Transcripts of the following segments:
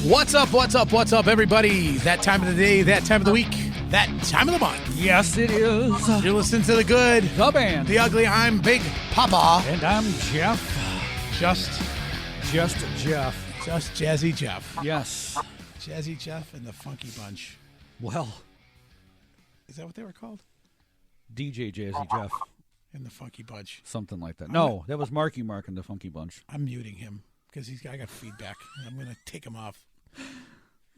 What's up, everybody? That time of the day, that time of the week, that time of the month. Yes, it is. You're listening to The Good, The Band. The Ugly. I'm Big Papa. And I'm Jeff. Just Jeff. Just Jazzy Jeff. Yes. Jazzy Jeff and the Funky Bunch. Well. Is that what they were called? DJ Jazzy Jeff. And the Funky Bunch. Something like that. No, that was Marky Mark and the Funky Bunch. I'm muting him because I got feedback. I'm going to take him off.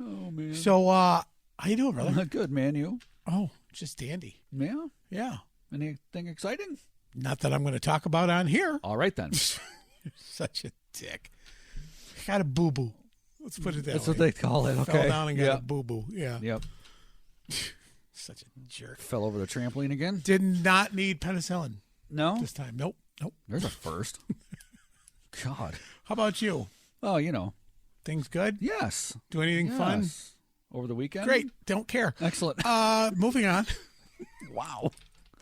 Oh, man. So, how you doing, brother? Good, man. You? Oh, just dandy. Yeah? Yeah. Anything exciting? Not that I'm going to talk about on here. All right, then. You're such a dick. Got a boo-boo. Let's put it that That's way. what they call it. Okay. Fell down and got a boo-boo. Yeah. Yep. Such a jerk. Fell over the trampoline again? Did not need penicillin No? this time. Nope. There's a first. God. How about you? Oh, you know. Things good? Yes. Do anything fun? Over the weekend? Great. Don't care. Excellent. Moving on. Wow.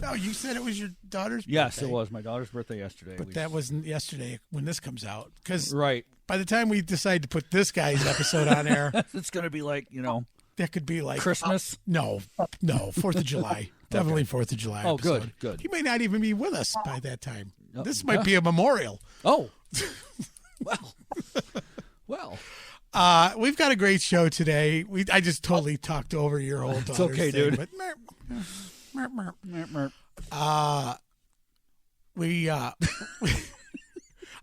Oh, you said it was your daughter's birthday. Yes, it was my daughter's birthday yesterday. But that wasn't yesterday when this comes out. Because right. by the time we decide to put this guy's episode on air, it's going to be like, that could be like Christmas? No, 4th of July. Definitely 4th of July Oh, episode. good. He may not even be with us by that time. Oh, This might be a memorial. Oh. Well. We've got a great show today. I just totally talked over your whole daughter's It's okay, thing, dude. But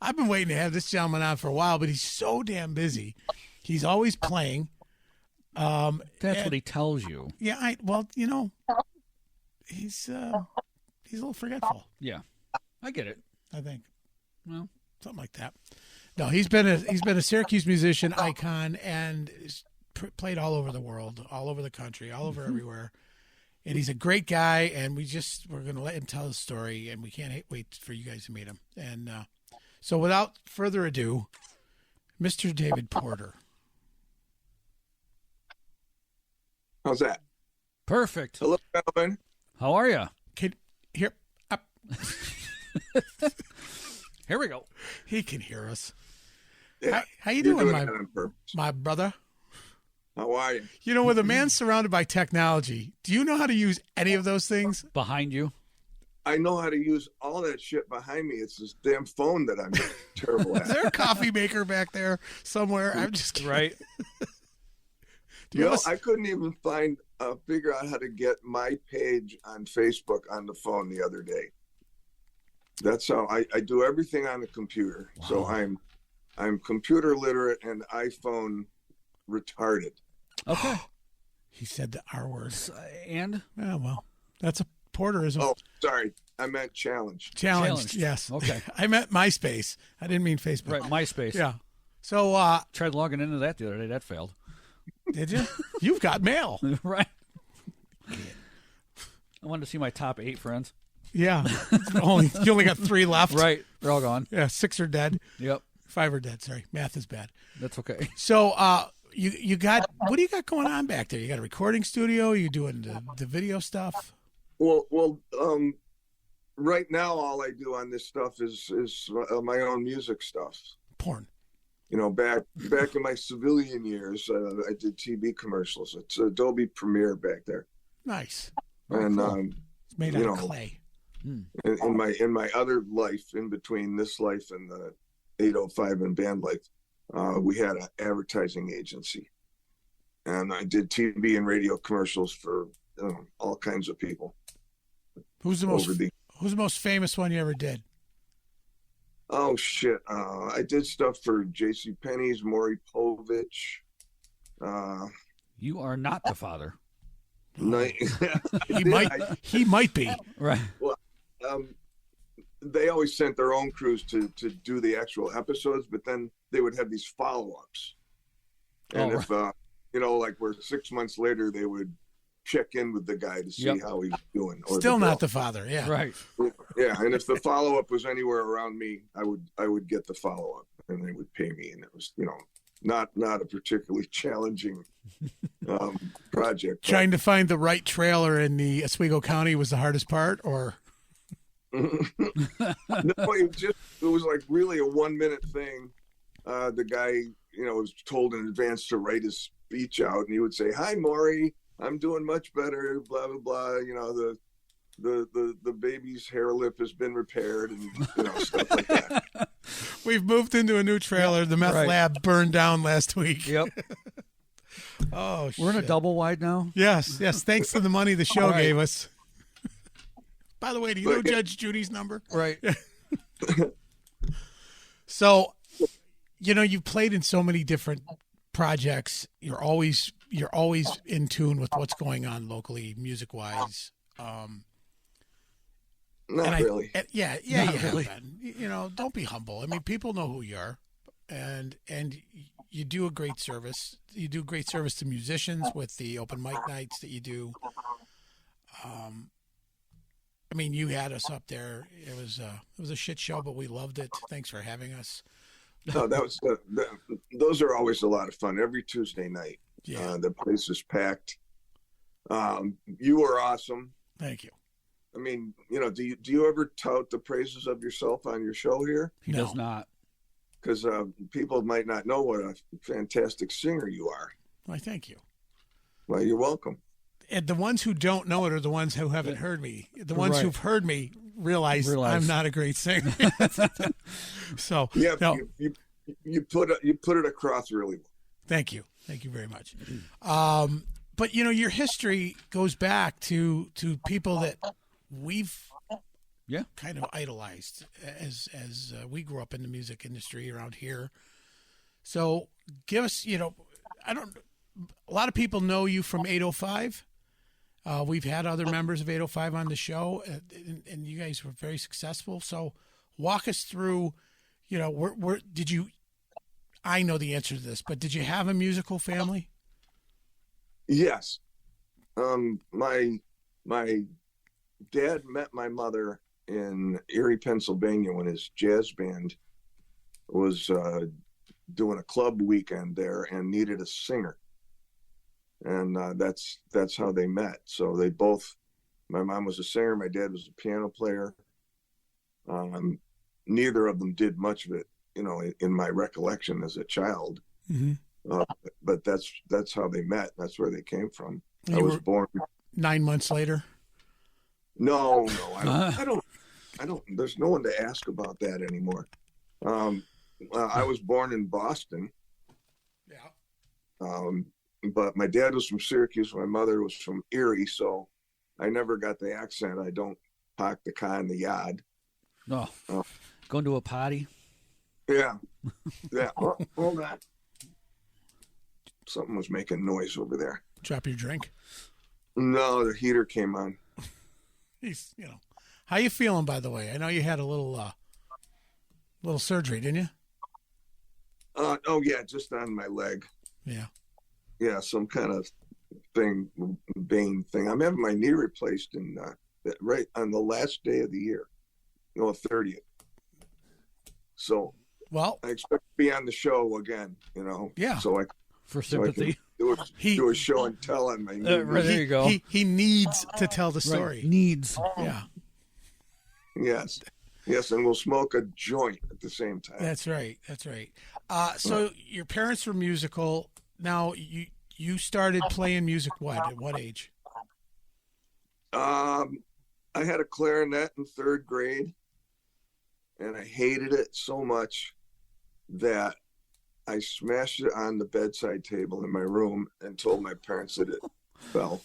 I've been waiting to have this gentleman on for a while, but he's so damn busy. He's always playing. That's what he tells you. Yeah, he's a little forgetful. Yeah. I get it. I think. Well, something like that. No, he's been a Syracuse musician icon and played all over the world, all over the country, all over everywhere. And he's a great guy, and we're going to let him tell his story, and we can't wait for you guys to meet him. And so without further ado, Mr. David Porter. How's that? perfect. Hello, gentlemen. How are you? Here, up. Here we go. He can hear us. Yeah, How you you're doing, it on purpose. my brother? How are you? You know, with a man surrounded by technology, do you know how to use any of those things? Behind you. I know how to use all that shit behind me. It's this damn phone that I'm terrible Is at. there a coffee maker back there somewhere? I'm just kidding. Right. I couldn't even figure out how to get my page on Facebook on the phone the other day. That's how I do everything on the computer. Wow. So I'm computer literate and iPhone retarded. Okay. He said the R word. And? Yeah, well, that's a Porterism. Oh, sorry. I meant challenged. Challenged, yes. Okay. I meant MySpace. I didn't mean Facebook. Right, MySpace. Yeah. So, tried logging into that the other day. That failed. Did you? You've got mail. Right. I wanted to see my top 8 friends. Yeah. You only got 3 left. Right. They're all gone. Yeah, 6 are dead. Yep. 5 are dead. Sorry. Math is bad. That's okay. So, you got, what do you got going on back there? You got a recording studio? You doing the video stuff? Well, right now all I do on this stuff is my own music stuff. Porn. You know, back in my civilian years, I did TV commercials. It's Adobe Premiere back there. Nice. And cool. It's made out of clay. In my other life, in between this life and the 805 and band life, we had an advertising agency, and I did TV and radio commercials for all kinds of people. Who's the most famous one you ever did? Oh shit! I did stuff for J.C. Penney's, Maury Povich. You are not the father. He might be. Right. Well, they always sent their own crews to do the actual episodes, but then they would have these follow-ups. And if like we're 6 months later, they would check in with the guy to see how he's doing. Or still not the father, yeah. Right. Yeah, and if the follow-up was anywhere around me, I would get the follow-up, and they would pay me, and it was not a particularly challenging project. Trying to find the right trailer in the Oswego County was the hardest part, or? No, it was like really a 1 minute thing. The guy, was told in advance to write his speech out, and he would say, "Hi, Maury, I'm doing much better, blah, blah, blah. The baby's hair lip has been repaired," and, stuff like that. We've moved into a new trailer. The meth lab burned down last week. Yep. Oh, We're in a double wide now? Yes. Thanks to the money the show gave us. By the way, do you know Judge Judy's number? Right. So, you've played in so many different projects. You're always in tune with what's going on locally, music wise. Not really. You have been. Don't be humble. I mean, people know who you are, and you do a great service. You do great service to musicians with the open mic nights that you do. I mean, you had us up there. It was a shit show, but we loved it. Thanks for having us. No, those are always a lot of fun. Every Tuesday night, the place is packed. You were awesome. Thank you. I mean, do you ever tout the praises of yourself on your show here? He does not. Because people might not know what a fantastic singer you are. Why, thank you. Well, you're welcome. And the ones who don't know it are the ones who haven't heard me. The ones who've heard me realize I'm not a great singer. So yeah, no. you put it across really well. Thank you very much. But your history goes back to people that we've kind of idolized as we grew up in the music industry around here. So give us, a lot of people know you from 805. We've had other members of 805 on the show, and you guys were very successful. So walk us through, where did you, I know the answer to this, but did you have a musical family? Yes. My dad met my mother in Erie, Pennsylvania when his jazz band was doing a club weekend there and needed a singer. And that's how they met. So they both, my mom was a singer, my dad was a piano player. Neither of them did much of it, in my recollection as a child. Mm-hmm. But that's how they met. That's where they came from. I was born 9 months later. No, I don't. There's no one to ask about that anymore. I was born in Boston. Yeah. But my dad was from Syracuse. My mother was from Erie, so I never got the accent. I don't park the car in the yard. No. Going to a party? Yeah. Yeah. Oh, hold on. Something was making noise over there. Drop your drink? No, the heater came on. He's, how you feeling, by the way? I know you had a little surgery, didn't you? Oh yeah, just on my leg. Yeah. Yeah, some kind of vein thing. I'm having my knee replaced right on the last day of the year, 30th. So, well, I expect to be on the show again. Yeah. So for sympathy. Do a show and tell on my knee. Right, there you go. He needs to tell the story. Right. Needs. Yeah. Yes, and we'll smoke a joint at the same time. That's right. So your parents were musical. Now you started playing music at what age? I had a clarinet in 3rd grade, and I hated it so much that I smashed it on the bedside table in my room and told my parents that it fell.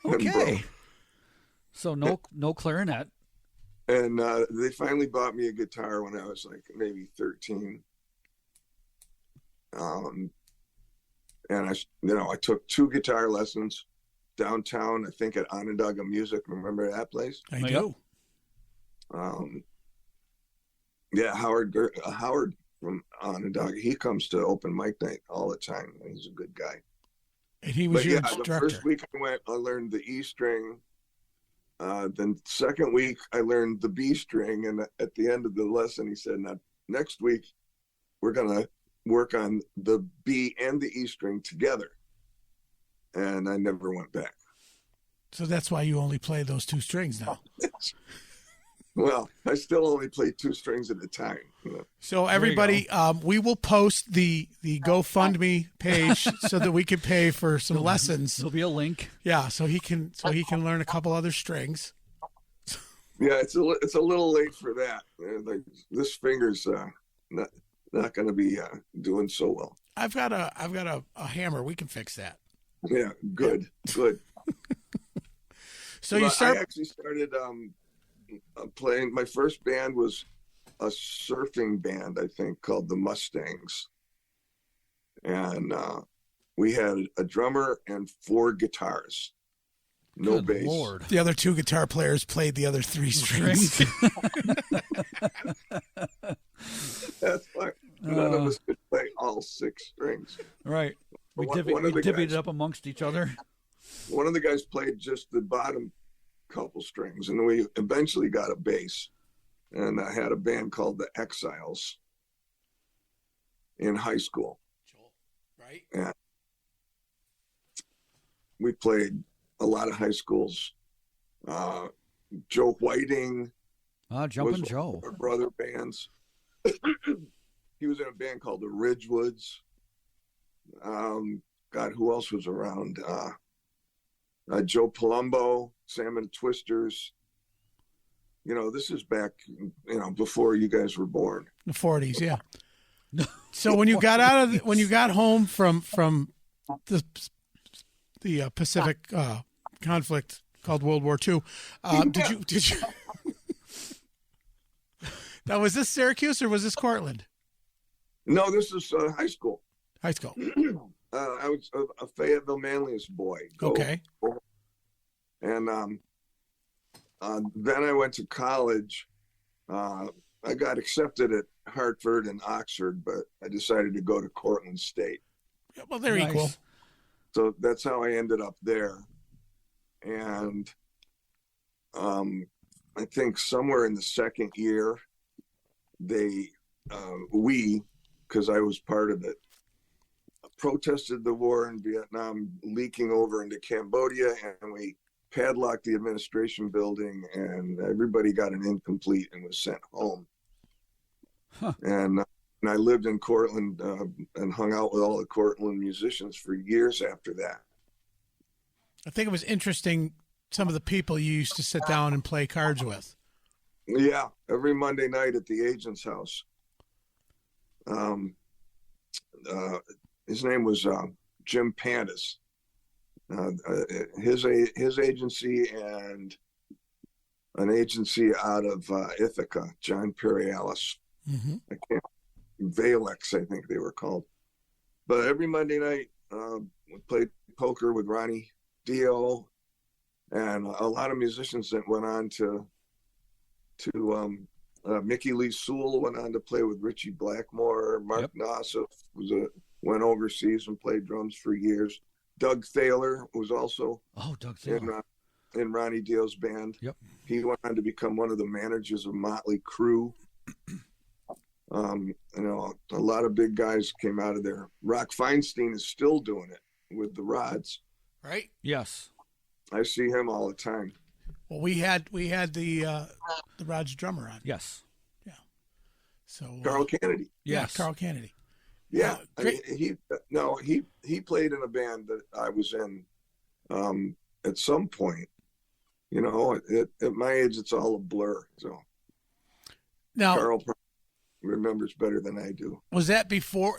Okay. So no clarinet. And they finally bought me a guitar when I was like maybe 13. And I took 2 guitar lessons downtown, I think at Onondaga Music. Remember that place? I do. Yeah, Howard from Onondaga, he comes to open mic night all the time. He's a good guy. And he was your instructor. The first week I learned the E string. Then second week I learned the B string, and at the end of the lesson he said, "Now next week we're gonna work on the B and the E string together." And I never went back. So that's why you only play those 2 strings now. Well, I still only play 2 strings at a time. So everybody, we will post the GoFundMe page so that we can pay for some lessons. There'll be a link. Yeah, so he can learn a couple other strings. Yeah, it's a little late for that. Like, this finger's not going to be doing so well. I've got a hammer. We can fix that. Yeah, good. So I actually started playing. My first band was a surfing band, I think, called the Mustangs, and we had a drummer and 4 guitars, no Good bass. Lord. The other 2 guitar players played the other 3 strings. That's why none of us could play all 6 strings. Right. We One of the divvied guys- it up amongst each other. One of the guys played just the bottom couple strings, and we eventually got a bass. And I had a band called the Exiles in high school. Right? And we played a lot of high schools. Joe Whiting Jumpin' was Joe. our brother bands. He was in a band called the Ridgewoods. God, who else was around? Joe Palumbo, Salmon Twisters. This is back, before you guys were born. The 40s, yeah. So when you got home from the Pacific conflict called World War II, did you? Now, was this Syracuse or was this Cortland? No, this is high school. High school. I was a Fayetteville Manlius boy. Okay. And then I went to college. I got accepted at Hartford and Oxford, but I decided to go to Cortland State. Yeah, well, they're Nice. equal. So that's how I ended up there. And I think somewhere in the second year, because I was part of it, protested the war in Vietnam leaking over into Cambodia, and we padlocked the administration building, and everybody got an incomplete and was sent home. Huh. And I lived in Cortland and hung out with all the Cortland musicians for years after that. I think it was interesting some of the people you used to sit down and play cards with. Yeah, every Monday night at the agent's house. His name was Jim Pantis. His agency and an agency out of Ithaca, John Perialis. Mm-hmm. Valex, I think they were called. But every Monday night, we played poker with Ronnie Dio, and a lot of musicians that went on to Mickey Lee Sewell went on to play with Richie Blackmore. Mark Nossoff went overseas and played drums for years. Doug Thaler was also Doug Thaler. in Ronnie Dio's band. Yep. He went on to become one of the managers of Motley Crue. A lot of big guys came out of there. Rock Feinstein is still doing it with the Rods. Right? Yes. I see him all the time. Well, we had the Rod's drummer on. Yes. Yeah. So Carl Kennedy. Yes. Carl Kennedy. Yeah. Great. He played in a band that I was in at some point. At my age, it's all a blur. So Now, Carl remembers better than I do. was that before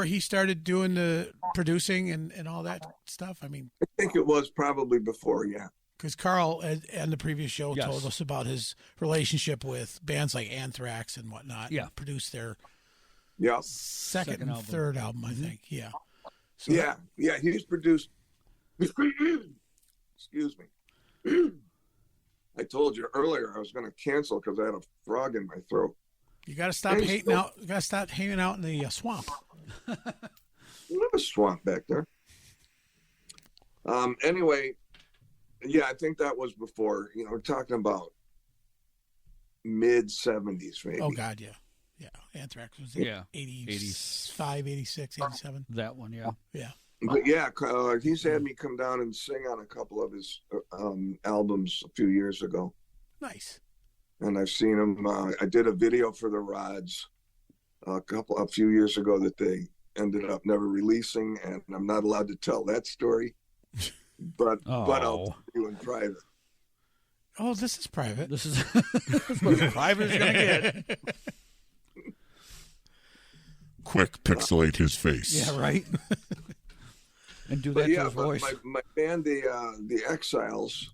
he started doing the producing and all that stuff? I mean, I think it was probably before, yeah. because Carl and the previous show Yes. told us about his relationship with bands like Anthrax and whatnot. Yeah. Produced their Yeah. second and album. third album, I think. Yeah. So Yeah. He's produced. Excuse me. I told you earlier I was going to cancel because I had a frog in my throat. you got to stop hating out. You got to stop hanging out in the swamp. We have a swamp back there. Anyway, yeah, I think that was before. We're talking about mid 70s, maybe. Oh God, yeah. Anthrax was 85, 86, 87. That one, yeah. Yeah. But yeah, he's had me come down and sing on a couple of his albums a few years ago. Nice. and I've seen them. I did a video for the Rods a few years ago that they ended up never releasing, and I'm not allowed to tell that story, but I'll tell you in private. Oh, this is private. This is what private is going to get. Quick, pixelate his face. Yeah, right. And do that to his voice. My band, the Exiles,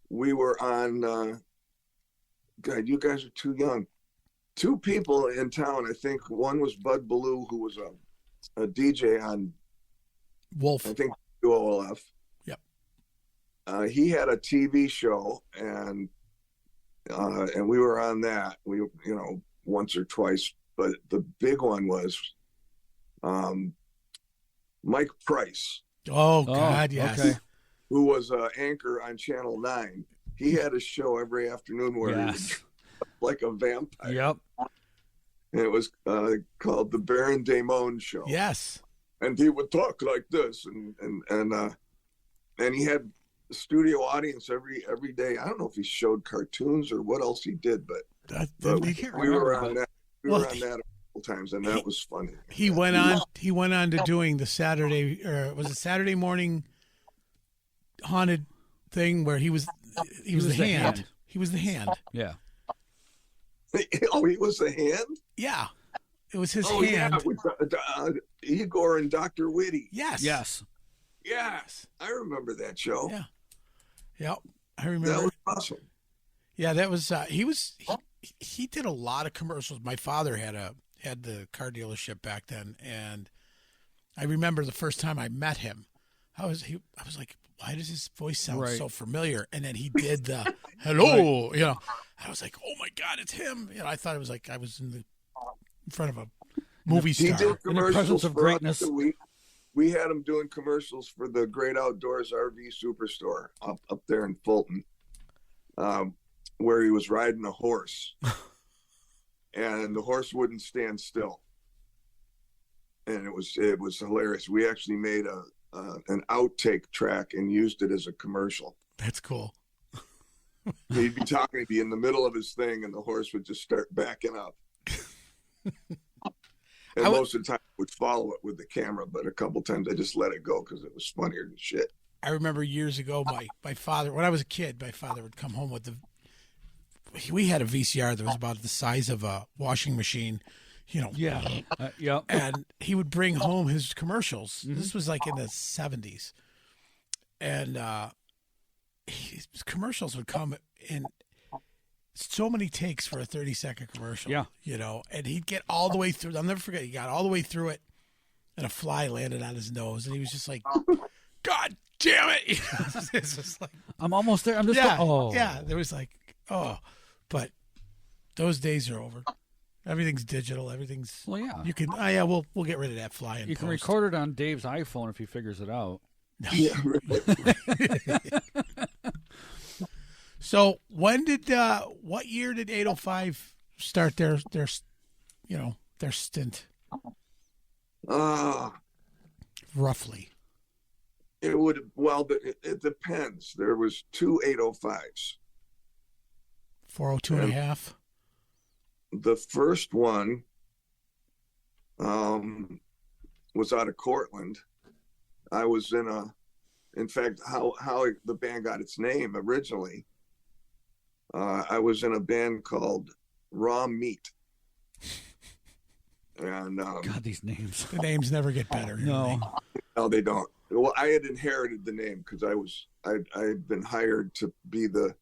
we were on. God, you guys are too young. Two people in town. I think one was Bud Ballou, who was a DJ on Wolf. I think WOLF. Yep. He had a TV show, and we were on that. We once or twice, but the big one was Mike Price. Oh God, yes. Okay. Who was an anchor on Channel 9. He had a show every afternoon where he was like a vampire. Yep. And it was called the Baron Damon Show. Yes. And he would talk like this, and he had a studio audience every day. I don't know if he showed cartoons or what else he did, but we were on that. We were on that a couple times, and that was funny. He went on to doing the Saturday, or was it Saturday morning haunted thing where he was the hand. He was the hand. Yeah. Oh, he was the hand? Yeah. It was his hand. Yeah, with Igor and Dr. Whitty. Yes. Yes. Yes. I remember that show. Yeah. Yep. I remember. That was awesome. Yeah, that was he did a lot of commercials. My father had the car dealership back then, and I remember the first time I met him. I was like, why does his voice sound so familiar? And then he did the hello, I was like, oh my God, it's him. I thought it was like I was in front of a movie star. He did commercials in the presence of greatness. We had him doing commercials for the Great Outdoors RV Superstore up there in Fulton, where he was riding a horse, and the horse wouldn't stand still, and it was hilarious. We actually made an outtake track and used it as a commercial. That's cool. He'd be talking, he'd be in the middle of his thing, and the horse would just start backing up. And most of the time I would follow it with the camera, but a couple times I just let it go because it was funnier than shit. I remember years ago, my father, when I was a kid, my father would come home with we had a VCR that was about the size of a washing machine, Yeah. And he would bring home his commercials. Mm-hmm. This was like in the 70s. And his commercials would come in so many takes for a 30-second commercial. Yeah. And he'd get all the way through. I'll never forget. He got all the way through it, and a fly landed on his nose, and he was just like, God damn it. It's just like, I'm almost there. I'm just yeah. There was like, but those days are over. Everything's digital. Everything's You can we'll get rid of that fly. You can record it on Dave's iPhone if he figures it out. Yeah, right. So when did what year did 805 start their stint? Roughly. It depends. There was two 805s. 402 and a half. The first one was out of Cortland. I was in fact, how the band got its name originally, I was in a band called Raw Meat. And God, these names. The names never get better. No, they don't. Well, I had inherited the name because I had been hired to be the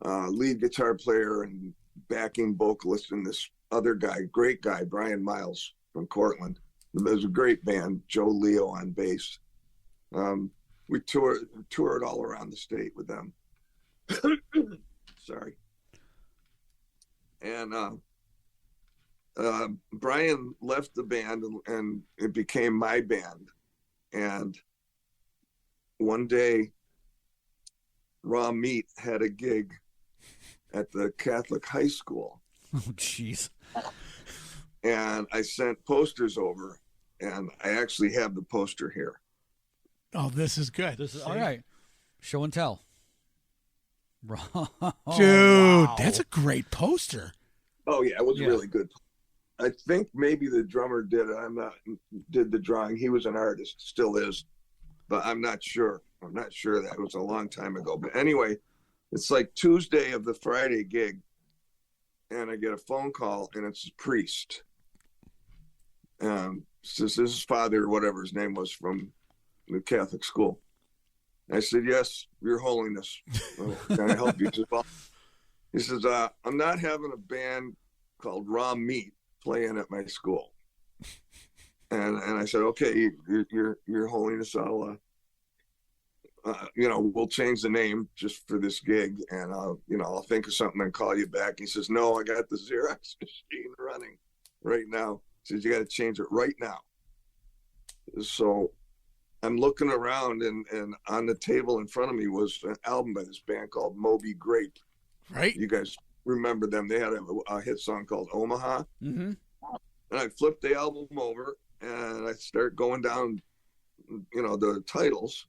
lead guitar player and backing vocalist in this other guy, great guy, Brian Miles from Cortland. It was a great band, Joe Leo on bass. We toured all around the state with them. Sorry. And Brian left the band and it became my band. And one day, Raw Meat had a gig at the Catholic high school. Oh, jeez. And I sent posters over, and I actually have the poster here. Oh, this is good. This is all right. Show and tell. Dude, Wow. that's a great poster. Oh yeah, it was Yeah. really good. I think maybe the drummer did it. Did the drawing. He was an artist, still is, but I'm not sure. I'm not sure. That was a long time ago. But anyway, it's like Tuesday of the Friday gig, and I get a phone call, and it's a priest. Says this is Father, whatever his name was, from the Catholic school. I said, yes, Your Holiness. Well, can I help you? He says, I'm not having a band called Raw Meat playing at my school. And I said, okay, Your Holiness, I'll, we'll change the name just for this gig, and I'll think of something and call you back. He says, no, I got the Xerox machine running right now. He says, you got to change it right now. So I'm looking around, and on the table in front of me was an album by this band called Moby Grape. Right? You guys remember them? They had a hit song called Omaha. Mm-hmm. And I flipped the album over, and I start going down, the titles.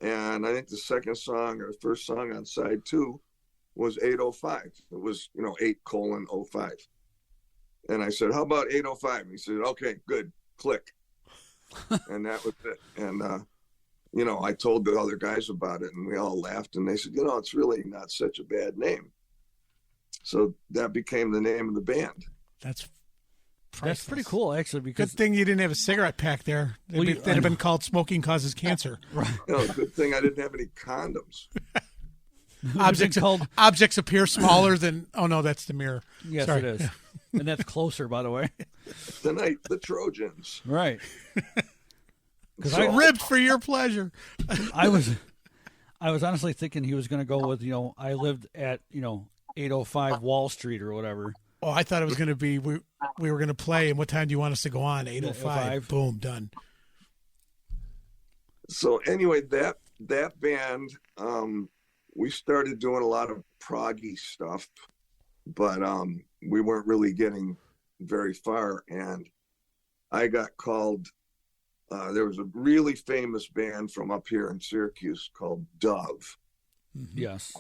And I think the second song or first song on side 2 was 805. It was, 8:05. And I said, how about 805? And he said, okay, good, click. And that was it. And, I told the other guys about it, and we all laughed, and they said, it's really not such a bad name. So that became the name of the band. That's pretty cool, actually. Because good thing you didn't have a cigarette pack there. They'd have been called Smoking Causes Cancer. Right. Good thing I didn't have any condoms. Objects appear smaller than. Oh no, that's the mirror. Yes, Sorry. it is, and that's closer, by the way. Tonight, the Trojans. Right. Because Ribbed for your pleasure. I was honestly thinking he was going to go with I lived at 805 Wall Street or whatever. Oh, I thought it was going to be we were going to play, and what time do you want us to go on? 8:05. Boom, done. So anyway, that band, we started doing a lot of proggy stuff, but we weren't really getting very far. And I got called. There was a really famous band from up here in Syracuse called Dove. Mm-hmm. Yes.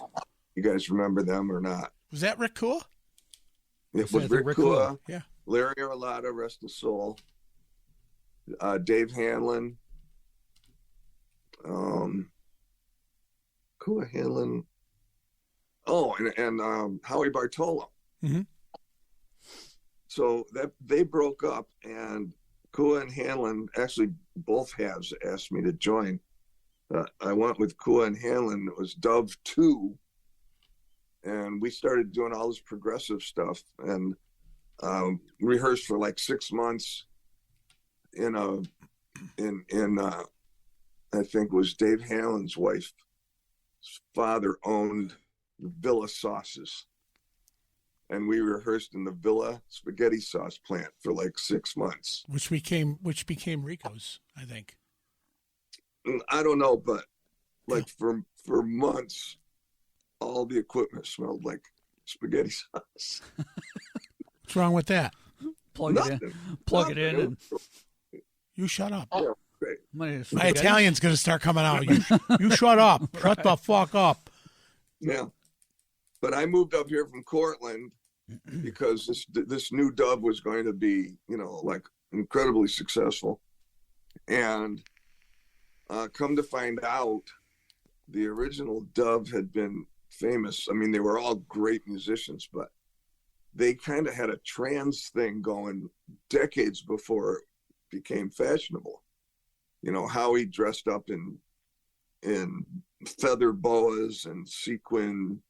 You guys remember them or not? Was that Rick Kua? It was Rick Kua, yeah. Larry Arlotta, rest his soul, Dave Hanlon, Kua Hanlon, and Howie Bartolo. Mm-hmm. So that they broke up, and Kua and Hanlon, actually both halves, asked me to join. I went with Kua and Hanlon. It was Dove 2. And we started doing all this progressive stuff, and rehearsed for like 6 months in I think it was Dave Hanlon's wife's father owned the Villa Sauces. And we rehearsed in the Villa spaghetti sauce plant for like 6 months. Which became Rico's, I think. I don't know, but like for months, all the equipment smelled like spaghetti sauce. What's wrong with that? Plug it in, and you shut up. Yeah, great. My Italian's going to start coming out. You shut up. Shut the fuck up. Yeah. But I moved up here from Cortland because this new Dove was going to be, like incredibly successful. And come to find out, the original Dove had been famous. I mean, they were all great musicians, but they kind of had a trans thing going decades before it became fashionable. Howie dressed up in feather boas and sequin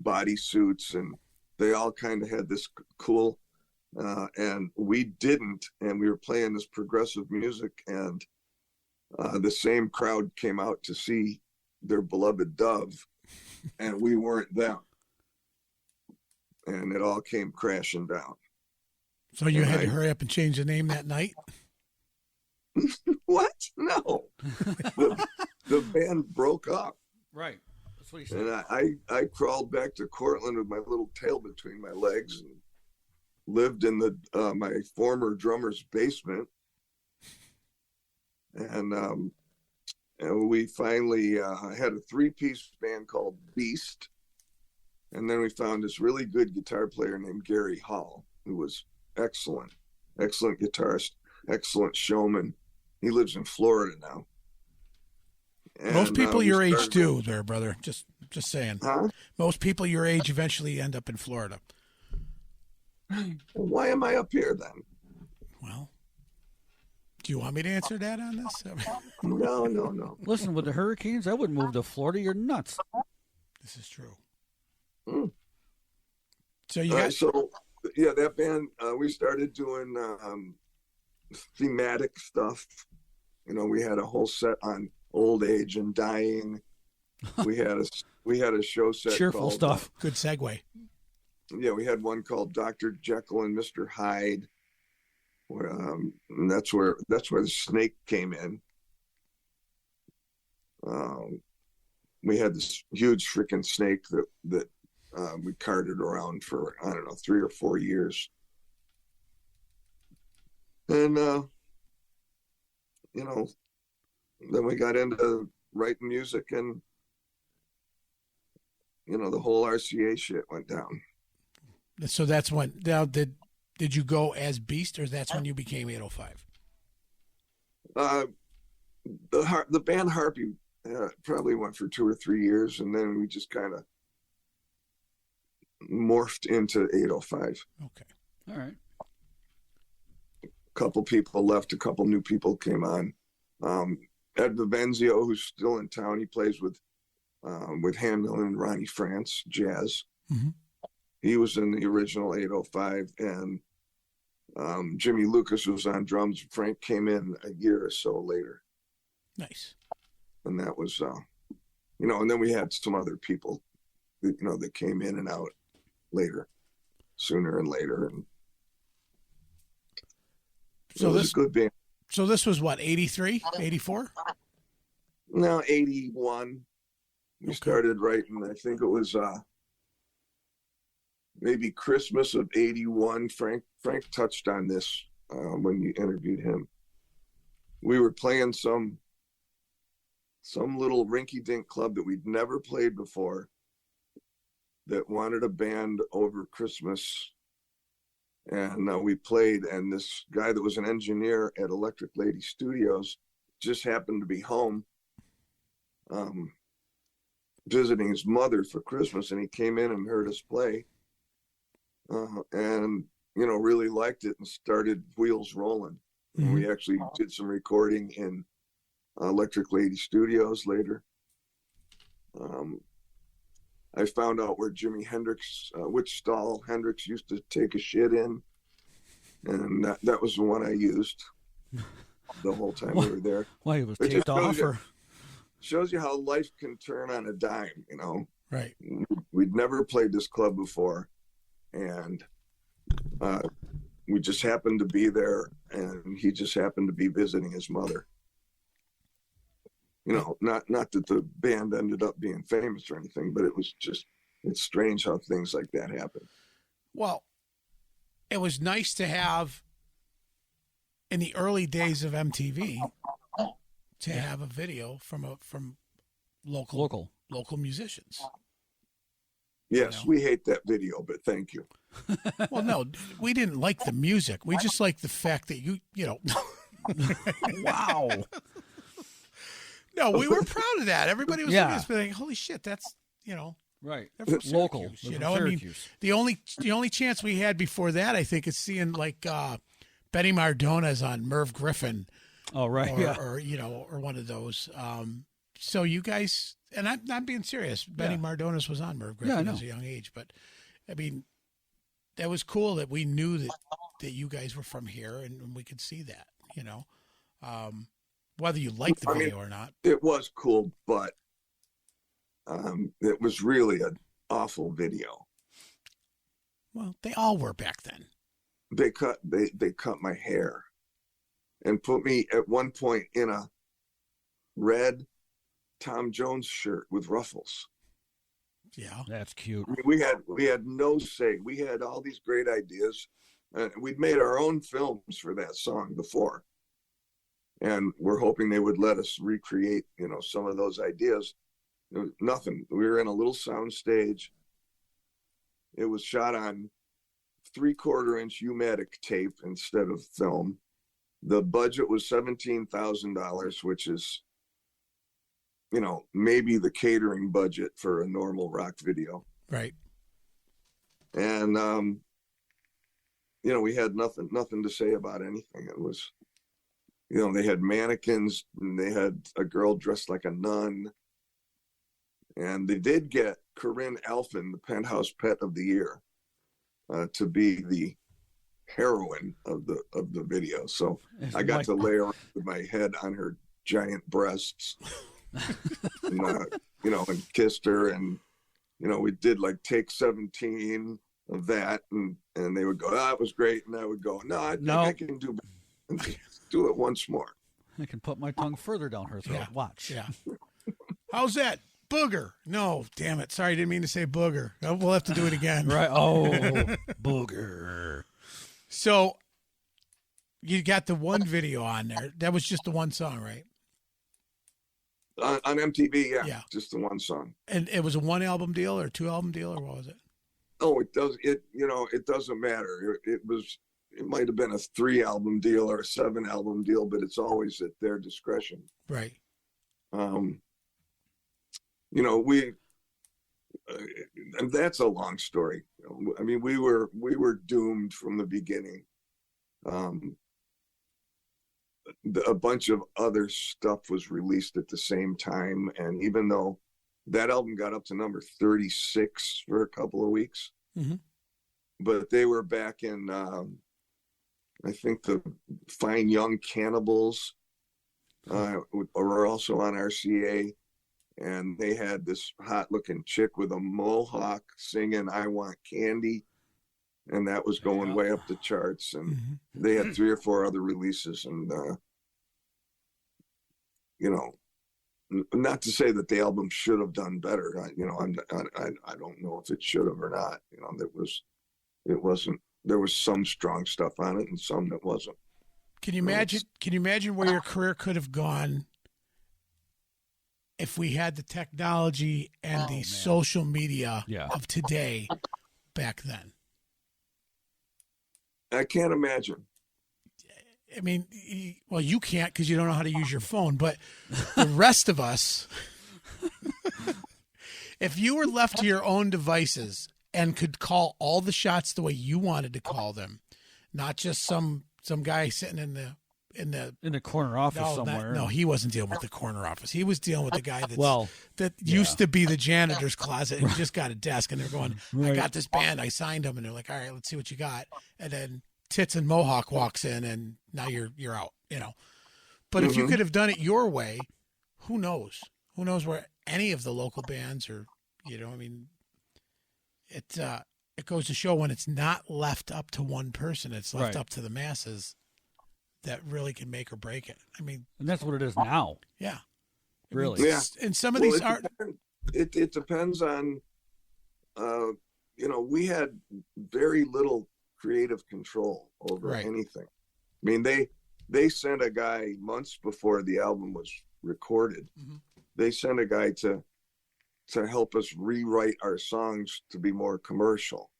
bodysuits, and they all kind of had this cool, and we didn't, and we were playing this progressive music, and the same crowd came out to see their beloved Dove, and we weren't them, and it all came crashing down. So you had to hurry up and change the name that night? What? No. the band broke up. Right. That's what he said. And I crawled back to Cortland with my little tail between my legs and lived in my former drummer's basement. And we finally had a 3-piece band called Beast. And then we found this really good guitar player named Gary Hall, who was excellent guitarist, excellent showman. He lives in Florida now. And, Most people your age started, do, there, brother. Just saying. Huh? Most people your age eventually end up in Florida. Why am I up here then? Well, do you want me to answer that on this? No. Listen, with the hurricanes, I wouldn't move to Florida. You're nuts. This is true. Mm. So you got that band. We started doing thematic stuff. We had a whole set on old age and dying. We had a show set. Cheerful called, stuff. good segue. Yeah, we had one called Dr. Jekyll and Mr. Hyde. And that's where the snake came in. We had this huge freaking snake that we carted around for, I don't know, 3 or 4 years. And, then we got into writing music, and, the whole RCA shit went down. So that's when, now did you go as Beast, or that's when you became 805? The band Harpy probably went for 2 or 3 years, and then we just kind of morphed into 805. Okay. All right. A couple people left, a couple new people came on. Ed Vivenzio, who's still in town, he plays with Handel and Ronnie France, jazz. Mm-hmm. He was in the original 805, and Jimmy Lucas was on drums. Frank came in a year or so later. Nice. And that was, and then we had some other people, that came in and out later, sooner and later. And so it was a good band. So this was what, 83, 84? No, 81. We started writing, I think it was maybe Christmas of 81. Frank touched on this when you interviewed him. We were playing some little rinky-dink club that we'd never played before that wanted a band over Christmas. And we played, and this guy that was an engineer at Electric Lady Studios just happened to be home visiting his mother for Christmas, and he came in and heard us play and, really liked it and started wheels rolling. Mm-hmm. And we actually did some recording in Electric Lady Studios later. I found out where Jimi Hendrix, which stall Hendrix used to take a shit in, and that was the one I used the whole time we were there. Why, it was taped off? Shows you how life can turn on a dime, Right. We'd never played this club before, and we just happened to be there, and he just happened to be visiting his mother. Not that the band ended up being famous or anything, but it's strange how things like that happen. Well, it was nice to have, in the early days of MTV, to have a video from local musicians. Yes, we hate that video, but thank you. Well, no, we didn't like the music. We just liked the fact that you know. Wow. No, we were proud of that. Everybody was like, "Holy shit, that's right." Local, I mean, the only chance we had before that, I think, is seeing like Benny Mardona's on Merv Griffin. Oh, right, or one of those. So you guys, and I'm not being serious. Benny Mardona's was on Merv Griffin at a young age, but I mean, that was cool that we knew that you guys were from here and we could see that. Whether you liked the video or not. It was cool, but it was really an awful video. Well, they all were back then. They cut my hair and put me at one point in a red Tom Jones shirt with ruffles. Yeah, that's cute. I mean, we had no say. We had all these great ideas. We'd made our own films for that song before. And we're hoping they would let us recreate, some of those ideas. Nothing. We were in a little sound stage. It was shot on 3/4-inch U-matic tape instead of film. The budget was $17,000, which is, maybe the catering budget for a normal rock video. Right. And, we had nothing to say about anything. It was, they had mannequins and they had a girl dressed like a nun. And they did get Corinne Alphen, the Penthouse Pet of the Year, to be the heroine of the video. So I got to lay around with my head on her giant breasts, and, and kissed her. And, we did like take 17 of that, and they would go, "Oh, that was great." And I would go, "No, I think I can do it once more." I can put my tongue further down her throat. Yeah. Watch. Yeah. How's that? Booger. No, damn it. Sorry, didn't mean to say booger. We'll have to do it again. Right. Oh, booger. So you got the one video on there. That was just the one song, right? On MTV, Yeah. just the one song. And it was a 1-album deal or 2-album deal, or what was it? Oh, it doesn't matter. It might have been a 3-album deal or a 7-album deal, but it's always at their discretion. Right. And that's a long story. I mean, we were doomed from the beginning. A bunch of other stuff was released at the same time, and even though that album got up to number 36 for a couple of weeks, mm-hmm. but they were back in, I think the Fine Young Cannibals were also on RCA, and they had this hot-looking chick with a mohawk singing "I Want Candy," and that was going way up the charts. And mm-hmm. they had 3 or 4 other releases, and not to say that the album should have done better. I don't know if it should have or not. It wasn't. There was some strong stuff on it and some that wasn't. Can you imagine? Can you imagine where your career could have gone if we had the technology and the social media of today back then? I can't imagine. I mean, well, you can't because you don't know how to use your phone, but the rest of us, if you were left to your own devices and could call all the shots the way you wanted to call them, not just some guy sitting in the corner office somewhere. No, he wasn't dealing with the corner office. He was dealing with the guy that used to be the janitor's closet and just got a desk, and they're going, I got this band, I signed them, and they're like, all right, let's see what you got. And then Tits and Mohawk walks in, and now you're out, But if you could have done it your way, who knows? Who knows where any of the local bands or, it goes to show when it's not left up to one person, it's left up to the masses that really can make or break it. I mean, and that's what it is now. Yeah. Really? Yeah. And some of these aren't. It depends on, we had very little creative control over anything. I mean, they sent a guy months before the album was recorded. Mm-hmm. They sent a guy to help us rewrite our songs to be more commercial.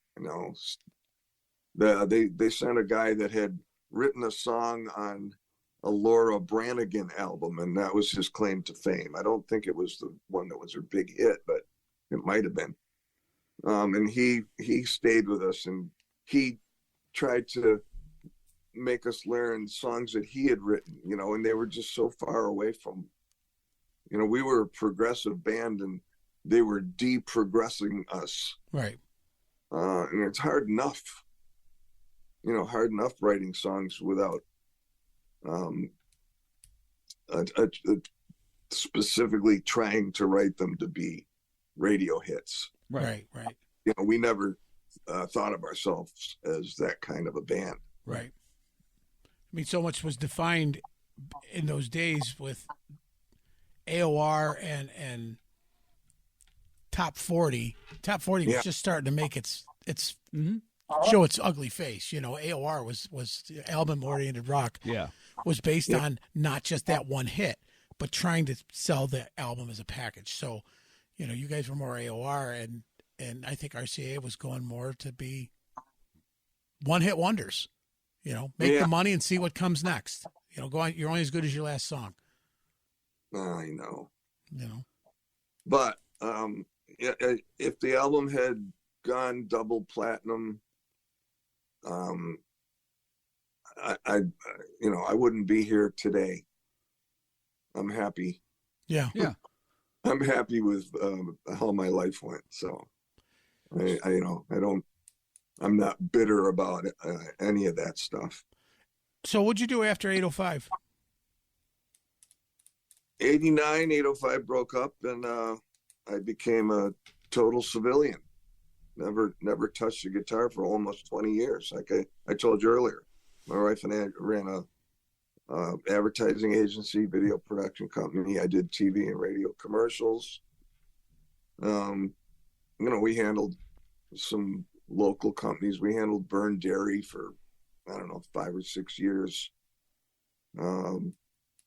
They sent a guy that had written a song on a Laura Branigan album, and that was his claim to fame. I don't think it was the one that was her big hit, but it might have been. And he stayed with us, and he tried to make us learn songs that he had written, and they were just so far away from, we were a progressive band, and they were de-progressing us. Right. And it's hard enough writing songs without specifically trying to write them to be radio hits. Right. We never thought of ourselves as that kind of a band. Right. I mean, so much was defined in those days with AOR and Top 40. Top 40 was just starting to make its show its ugly face. AOR was album-oriented rock. Yeah. Was based on not just that one hit, but trying to sell the album as a package. So, you guys were more AOR, and and I think RCA was going more to be one-hit wonders. Make the money and see what comes next. Go on. You're only as good as your last song. I know. You know. But if the album had gone double platinum, I wouldn't be here today. I'm happy. Yeah. Yeah. I'm happy with how my life went. So I'm not bitter about any of that stuff. So what'd you do after 805? 89, 805 broke up, and I became a total civilian. Never touched a guitar for almost 20 years. Like I told you earlier, my wife and I ran a advertising agency, video production company. I did TV and radio commercials. We handled some local companies. We handled Burn Dairy for, 5 or 6 years.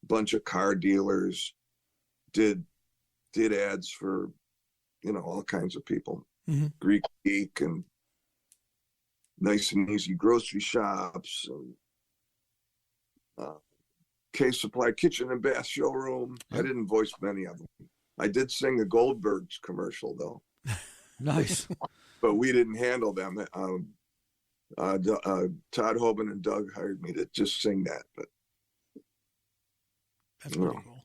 Bunch of car dealers, did ads for, all kinds of people. Mm-hmm. Greek Geek and Nice and Easy grocery shops, and Case Supply Kitchen and Bath Showroom. I didn't voice many of them. I did sing the Goldbergs commercial though. Nice. But we didn't handle them. Todd Hoban and Doug hired me to just sing that. But that's pretty cool.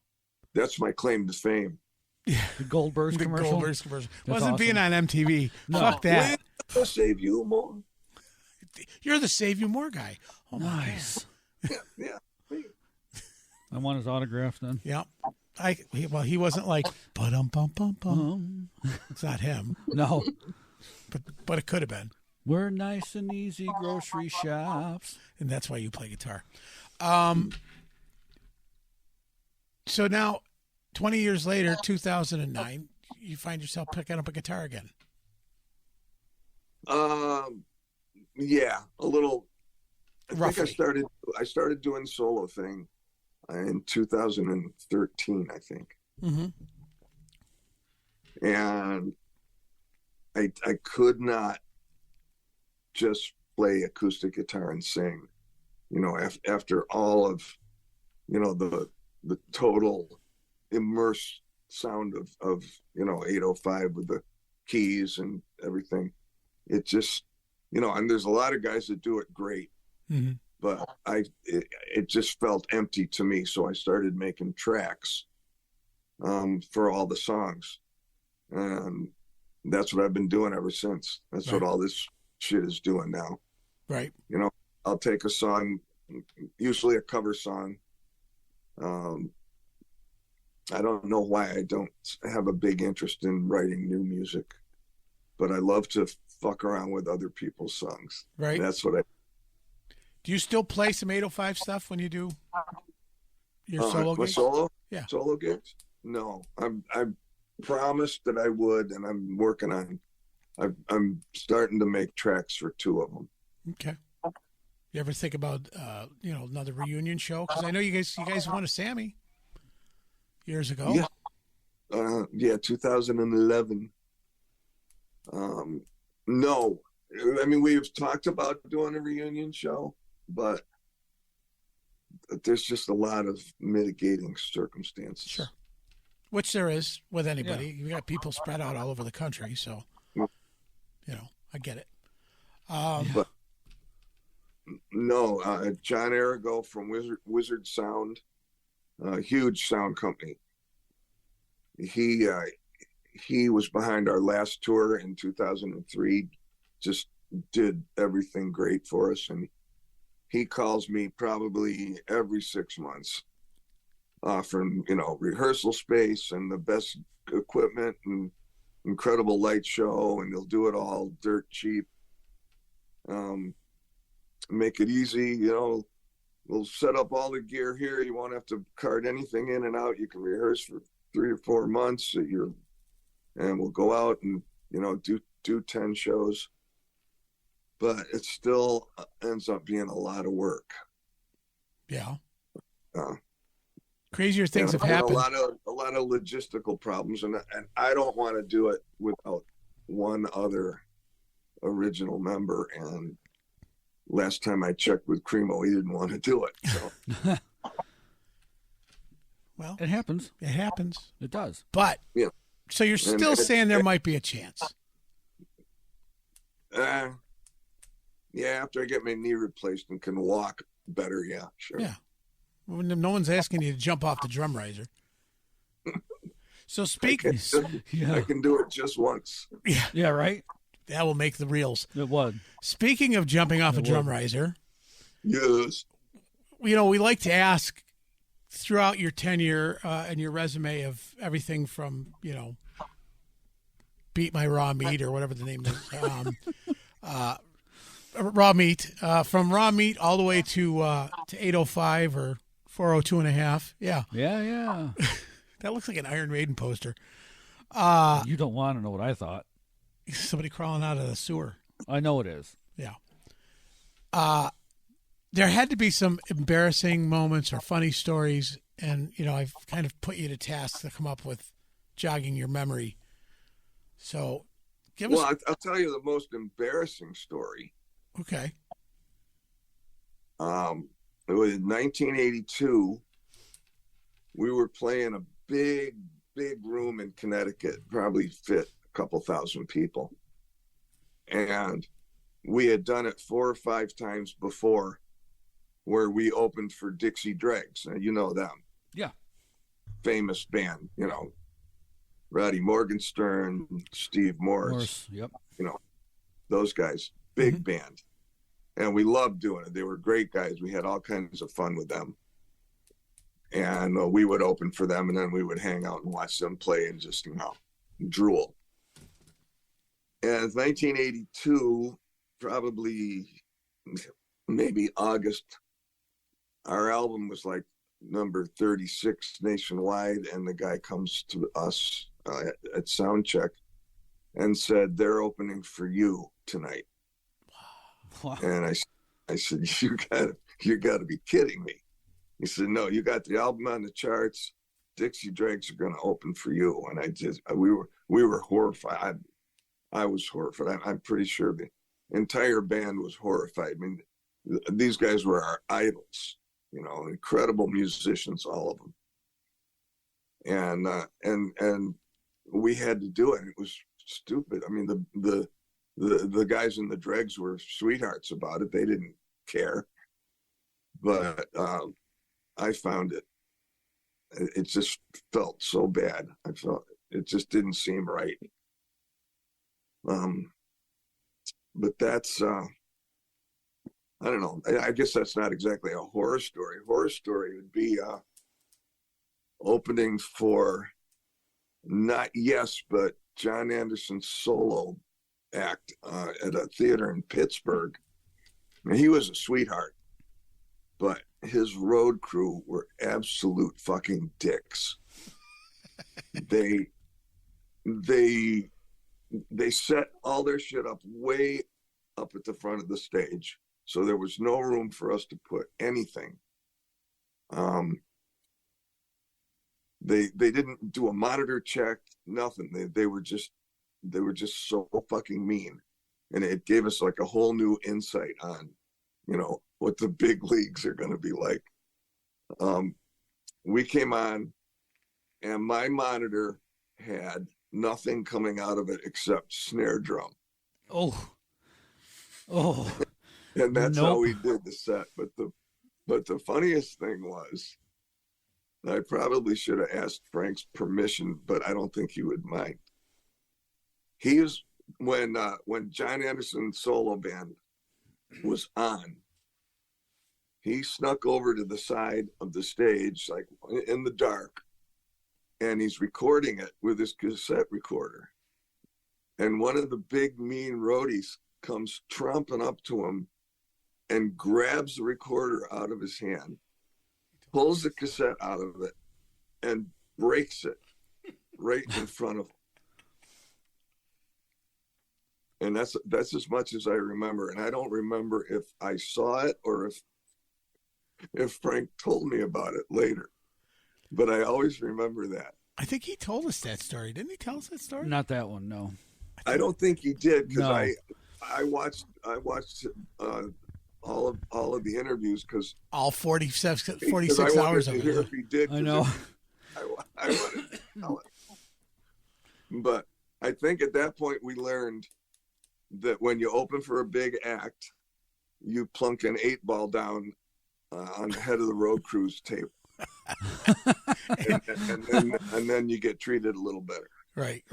That's my claim to fame. Yeah. The Goldbergs commercial. Goldbergs commercial. That's Wasn't awesome. being on MTV. No. Fuck that. I'll save you more. You're the Save You More guy. Oh, Nice. Yeah. I want his autograph then. Yeah. He wasn't like ba-dum-bum-bum-bum. It's not him. No. But it could have been. We're nice and easy grocery shops. And that's why you play guitar. So now, 20 years later, 2009, you find yourself picking up a guitar again. Yeah, a little. Roughly. Think I started doing solo thing in 2013, I think. Mm-hmm. And I could not just play acoustic guitar and sing, after all of, the total immersed sound of 805 with the keys and everything. It just, and there's a lot of guys that do it great, Mm-hmm. but it just felt empty to me. So I started making tracks for all the songs, and that's what I've been doing ever since. That's Right. what all this shit is doing now. Right. I'll take a song, usually a cover song. I don't know why I don't have a big interest in writing new music, but I love to fuck around with other people's songs. Right. And that's what I. Do you still play some 805 stuff when you do your solo my gigs? solo? Yeah. Solo gigs? No, I promised that I would, and I'm working on. I'm starting to make tracks for 2 of them. Okay. You ever think about another reunion show? Because I know you guys won a Sammy years ago. Yeah. 2011. No, I mean, we've talked about doing a reunion show, but there's just a lot of mitigating circumstances. Sure. Which there is with anybody. You got people spread out all over the country, so I get it. But no, John Arago from Wizard Sound, huge sound company. He was behind our last tour in 2003. Just did everything great for us, and he calls me probably every 6 months, offering rehearsal space and the best equipment and incredible light show, and they'll do it all dirt cheap. Make it easy, we'll set up all the gear here. You won't have to cart anything in and out. You can rehearse for 3 or 4 months and we'll go out and do 10 shows, but it still ends up being a lot of work. Yeah. Crazier things have happened. A lot of logistical problems, and I don't want to do it without one other original member, and last time I checked with Cremo, he didn't want to do it. So Well, It happens. it happens. It does. But yeah, so you're still saying there might be a chance. yeah. After I get my knee replaced and can walk better, yeah, sure. Yeah. Well, no one's asking you to jump off the drum riser. So speaking, I can do it just once. yeah, Yeah, right? that will make the reels. It would. Speaking of jumping off a drum riser, Yes. we like to ask throughout your tenure and your resume of everything from, Beat My Raw Meat or whatever the name is, Raw Meat, from Raw Meat all the way to 805 or 402 and a half. Yeah, Yeah. that looks like an Iron Maiden poster. You don't want to know what I thought. Somebody crawling out of the sewer. I know it is. Yeah. There had to be some embarrassing moments or funny stories, and I've kind of put you to task to come up with jogging your memory. So, give us. Well, I'll tell you the most embarrassing story. Okay. It was in 1982. We were playing a big room in Connecticut, probably fit a couple thousand people. And we had done it 4 or 5 times before, where we opened for Dixie Dregs. Now, you know them. Yeah. Famous band, Roddy Morgenstern, Steve Morris, Yep. those guys, big band. And we loved doing it. They were great guys. We had all kinds of fun with them. And we would open for them, and then we would hang out and watch them play and just, drool. And it's 1982, probably maybe August. Our album was like number 36 nationwide, and the guy comes to us at soundcheck and said, "They're opening for you tonight." Wow. And I said, you gotta be kidding me. He said, "No, you got the album on the charts. Dixie Dregs are going to open for you." And we were horrified. I was horrified. I'm pretty sure the entire band was horrified. I mean, these guys were our idols, incredible musicians, all of them. And we had to do it. It was stupid. I mean, the guys in the Dregs were sweethearts about it. They didn't care. But I found it just felt so bad. I felt it just didn't seem right. But that's I don't know. I guess that's not exactly a horror story. Horror story would be opening for not Yes, but John Anderson's solo act at a theater in Pittsburgh. And he was a sweetheart, but his road crew were absolute fucking dicks. They set all their shit up way up at the front of the stage, so there was no room for us to put anything. They didn't do a monitor check, nothing. They were just so fucking mean, and it gave us like a whole new insight on, what the big leagues are going to be like. We came on, and my monitor had nothing coming out of it except snare drum. Oh. And that's Nope. how we did the set. But the funniest thing was, I probably should have asked Frank's permission, but I don't think he would mind. He was when John Anderson's solo band was on, he snuck over to the side of the stage, like in the dark, and he's recording it with his cassette recorder. And one of the big mean roadies comes tromping up to him and grabs the recorder out of his hand, pulls the cassette out of it, and breaks it right in front of him. And that's as much as I remember. And I don't remember if I saw it or if Frank told me about it later. But I always remember that. I think he told us that story. Didn't he tell us that story? Not that one, no. I don't think he did because No. I watched all of the interviews because All 46 I wanted hours to of hear it. if he did. 'cause I know. I wanted to tell it. But I think at that point we learned that when you open for a big act, you plunk an 8-ball down on the head of the road cruise table, and then you get treated a little better. Right.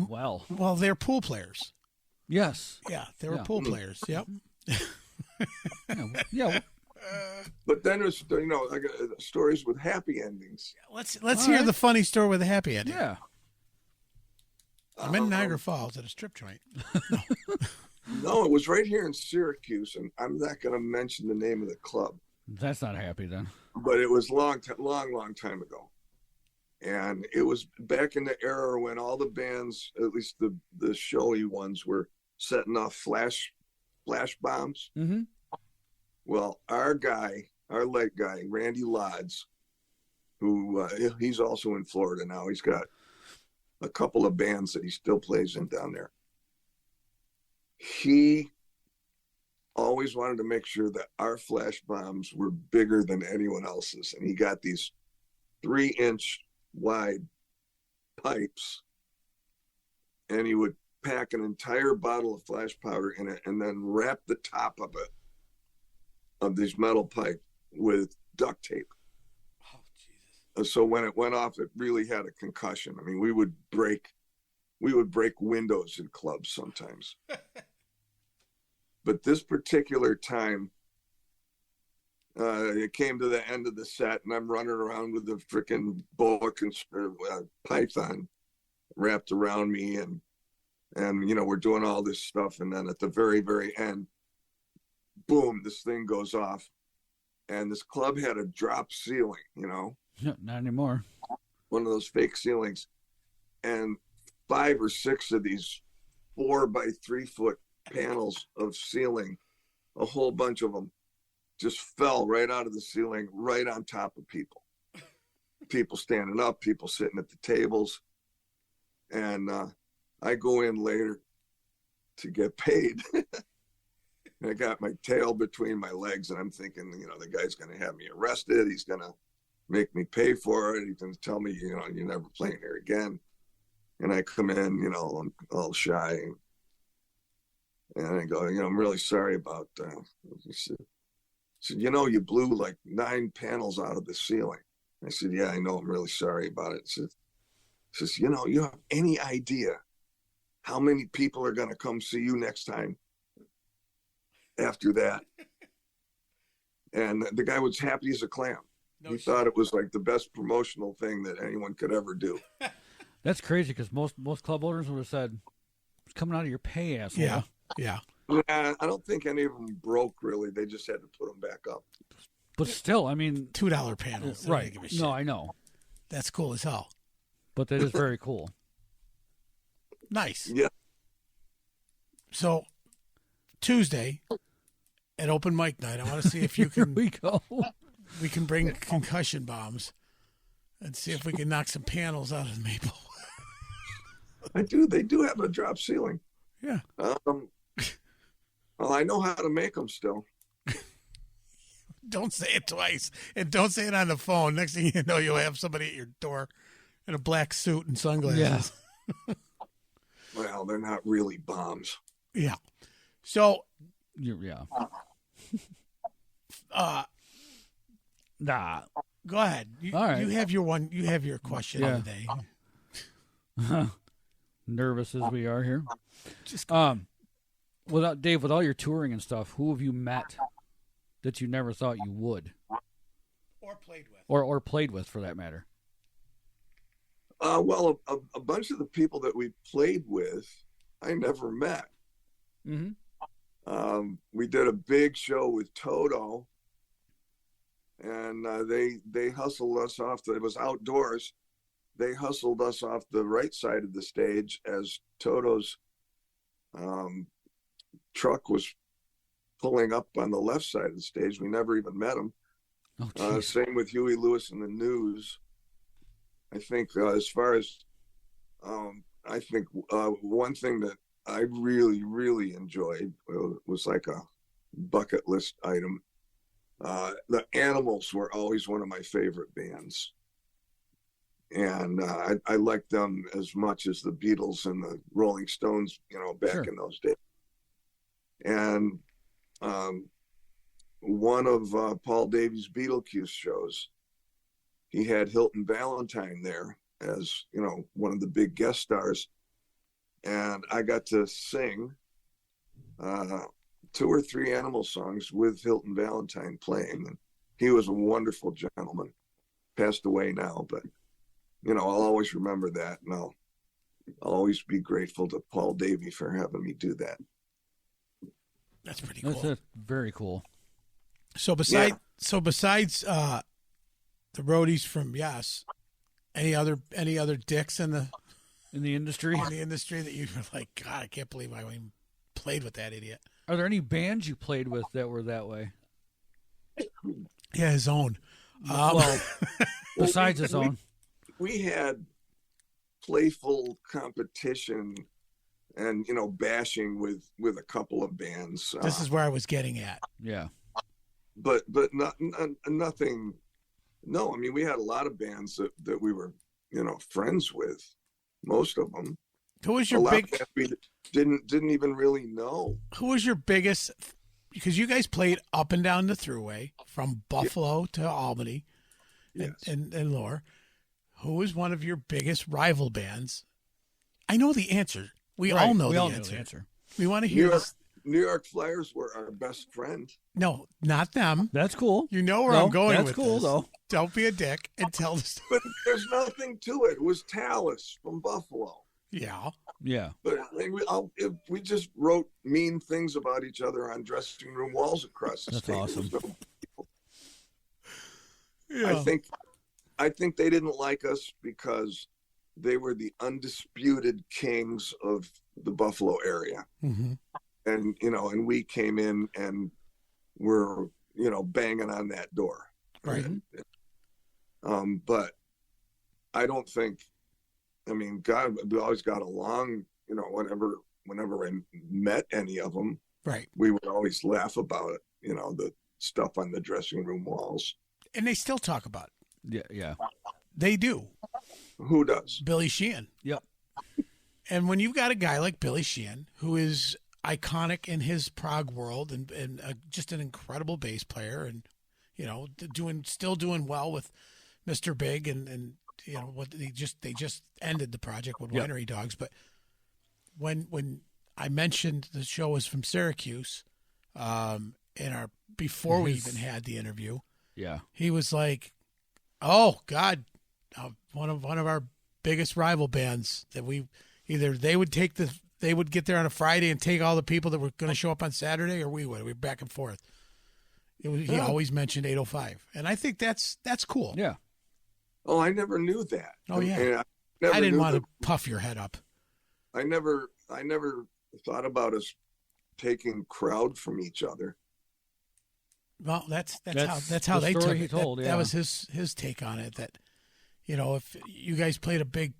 Well, Well, they're pool players. yes. Yeah, they were Yeah. pool players. Yep. Yeah. But then there's I got stories with happy endings. Let's All hear right. the funny story with a happy ending. Yeah. I'm in Niagara Falls at a strip joint. No, it was right here in Syracuse, and I'm not going to mention the name of the club, That's not happy then. but it was long time ago, and it was back in the era when all the bands, at least the showy ones, were setting off flash bombs. Mm-hmm. Well, our leg guy, Randy Lodds, who he's also in Florida now. He's got a couple of bands that he still plays in down there. He always wanted to make sure that our flash bombs were bigger than anyone else's. And he got these 3-inch wide pipes, and he would pack an entire bottle of flash powder in it and then wrap the top of it, of these metal pipe, with duct tape. Oh, Jesus. So when it went off, it really had a concussion. I mean, we would break windows in clubs sometimes. But this particular time, it came to the end of the set, and I'm running around with the freaking boa python wrapped around me, and we're doing all this stuff, and then at the very, very end, boom, this thing goes off, and this club had a drop ceiling, No, not anymore. one of those fake ceilings, and 5 or 6 of these 4 by 3 foot panels of ceiling, a whole bunch of them, just fell right out of the ceiling, right on top of people standing up, people sitting at the tables. And I go in later to get paid. I got my tail between my legs, and I'm thinking, the guy's going to have me arrested. He's going to make me pay for it. He's going to tell me, you're never playing here again. And I come in, I'm all shy. And I go, I'm really sorry about that. He said, you blew like 9 panels out of the ceiling. I said, yeah, I know. I'm really sorry about it. He says, you have any idea how many people are going to come see you next time after that? And the guy was happy as a clam. He thought it was like the best promotional thing that anyone could ever do. That's crazy because most club owners would have said, "It's coming out of your pay, asshole." Yeah. I don't think any of them broke, really. They just had to put them back up. But still, I mean, $2 panels. They don't right? give a shit. No, I know, That's cool as hell. but that is very cool. Nice. Yeah. So Tuesday at open mic night, I want to see if you Here can we go. we can bring concussion bombs and see if we can knock some panels out of the maple. I do. They do have a drop ceiling. Yeah. Well, I know how to make them still. Don't say it twice, and don't say it on the phone. Next thing you know, you'll have somebody at your door in a black suit and sunglasses. Yeah. Well, they're not really bombs. Yeah. So, Yeah. go ahead. All right. You have your one. You have your question of the day. Nervous as we are here. Just with all your touring and stuff, who have you met that you never thought you would, or played with, or played with, for that matter? Well, a bunch of the people that we played with, I never met. Mm-hmm. We did a big show with Toto, and they hustled us off. It was outdoors. They hustled us off the right side of the stage as Toto's truck was pulling up on the left side of the stage. We never even met him. Oh, same with Huey Lewis and the News. I think as far as I think one thing that I really, really enjoyed was like a bucket list item. The Animals were always one of my favorite bands. And I liked them as much as the Beatles and the Rolling Stones, back in those days. And one of Paul Davies' Beetlejuice shows, he had Hilton Valentine there as, one of the big guest stars. And I got to sing 2 or 3 Animal songs with Hilton Valentine playing. And he was a wonderful gentleman, passed away now, but I'll always remember that, and I'll always be grateful to Paul Davy for having me do that. That's pretty cool. That's very cool. So besides the roadies from Yes, any other dicks in the industry? In the industry that you were like, God, I can't believe I even played with that idiot. Are there any bands you played with that were that way? Yeah, his own. Besides his own. We had playful competition and, bashing with a couple of bands. This is where I was getting at. Yeah. But nothing. No, I mean, we had a lot of bands that we were, friends with, most of them. Who was your big? We didn't even really know. Who was your biggest? Because you guys played up and down the throughway from Buffalo to Albany, and Lower. Who was one of your biggest rival bands? I know the answer. We all know the answer. We want to hear this. New York Flyers were our best friend. No, not them. That's cool. You know where I'm going with That's cool, this. though. Don't be a dick and tell the story. But there's nothing to it. It was Talus from Buffalo. Yeah. Yeah. But we just wrote mean things about each other on dressing room walls across the state. That's awesome. Yeah. I think they didn't like us because they were the undisputed kings of the Buffalo area. Mm-hmm. And, and we came in and were, banging on that door. Right. But I don't think, God, we always got along, whenever I met any of them. Right. We would always laugh about it, the stuff on the dressing room walls. And they still talk about it. Yeah. They do. Who does? Billy Sheehan. Yep. And when you've got a guy like Billy Sheehan, who is iconic in his prog world and just an incredible bass player, and still doing well with Mr. Big, and what they just ended the project with Winery Dogs. But when I mentioned the show was from Syracuse, before we even had the interview, he was like, "Oh God, one of our biggest rival bands that they would get there on a Friday and take all the people that were going to show up on Saturday, or we would. We were back and forth." He always mentioned 805, and I think that's cool. Yeah. Oh, I never knew that. Oh yeah. And I didn't want to puff your head up. I never thought about us taking crowd from each other. Well, that's how they took it. Told, that was his take on it. That if you guys played a big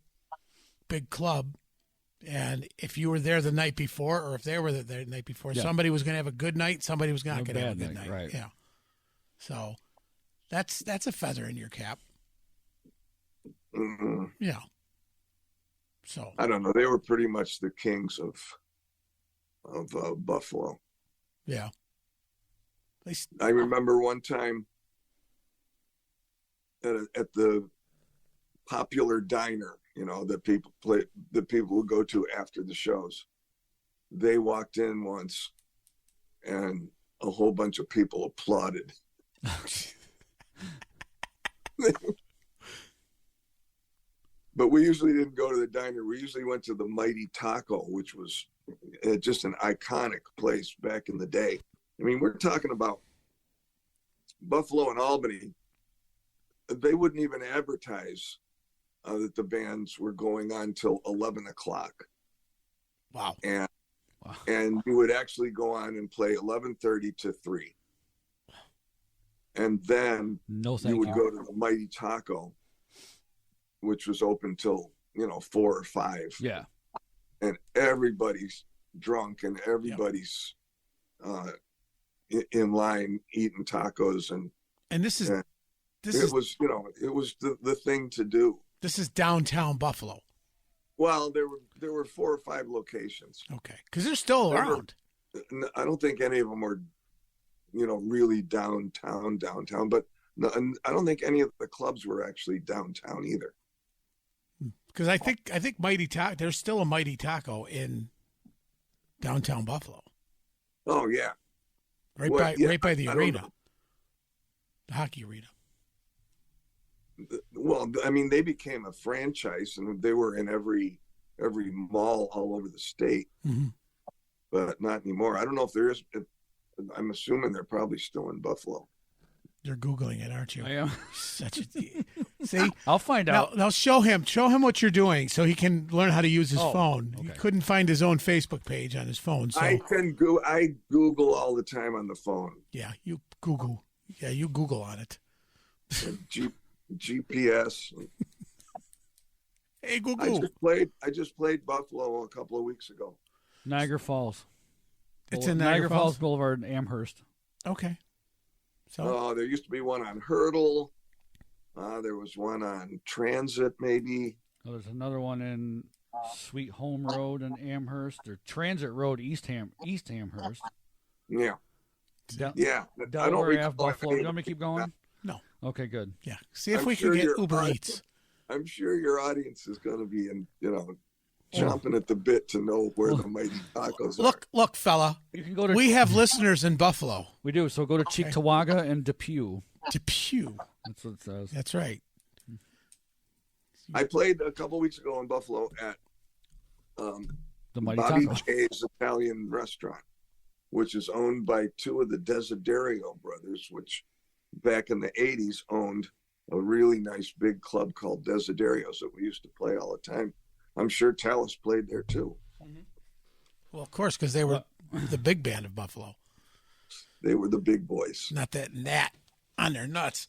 club, and if you were there the night before, or if they were there the night before, somebody was going to have a good night. Somebody was not going to have a good night. Right. Yeah. So that's a feather in your cap. Mm-hmm. Yeah. So I don't know. They were pretty much the kings of Buffalo. Yeah. I remember one time at the popular diner, that people would go to after the shows. They walked in once, and a whole bunch of people applauded. But we usually didn't go to the diner. We usually went to the Mighty Taco, which was just an iconic place back in the day. We're talking about Buffalo and Albany. They wouldn't even advertise that the bands were going on till 11 o'clock. Wow. And you would actually go on and play 11:30 to 3. And then you would go to the Mighty Taco, which was open till 4 or 5. Yeah. and everybody's drunk and everybody's in line eating tacos, and this is it was the thing to do. This is downtown Buffalo. Well, there were 4 or 5 locations. Okay, because they're still around. I don't think any of them were, really downtown. But no, and I don't think any of the clubs were actually downtown either. Because I think Mighty Taco. There's still a Mighty Taco in downtown Buffalo. Oh yeah, right by the arena, the hockey arena. Well, I mean, they became a franchise, and they were in every mall all over the state, but not anymore. I don't know if there is. I'm assuming they're probably still in Buffalo. You're Googling it, aren't you? I am. See, I'll find out. Now show him what you're doing, so he can learn how to use his phone. Okay. He couldn't find his own Facebook page on his phone. So I Google all the time on the phone. Yeah, you Google. Yeah, you Google on it. GPS. Hey Google. I just played Buffalo a couple of weeks ago. Niagara Falls. It's in Niagara Falls Boulevard in Amherst. Okay. So there used to be one on Hurdle. There was one on Transit, maybe. Oh, there's another one in Sweet Home Road in Amherst, or Transit Road, East Amherst. Yeah. Yeah. Delaware Ave, Buffalo. You want me to keep going? No. Okay, good. Yeah. See if we can get Uber Eats. I'm sure your audience is going to be chomping at the bit to know where the Mighty Tacos are. Look, fella. You can go to. We have listeners in Buffalo. We do. So go to Cheektowaga and Depew. Depew. That's what it says. That's right. I played a couple weeks ago in Buffalo at The Mighty Bobby Taco. J's Italian restaurant, which is owned by 2 of the Desiderio brothers, which back in the 80s owned a really nice big club called Desiderios that we used to play all the time. I'm sure Talus played there too. Well, of course, because they were the big band of Buffalo. They were the big boys. Not that gnat on their nuts.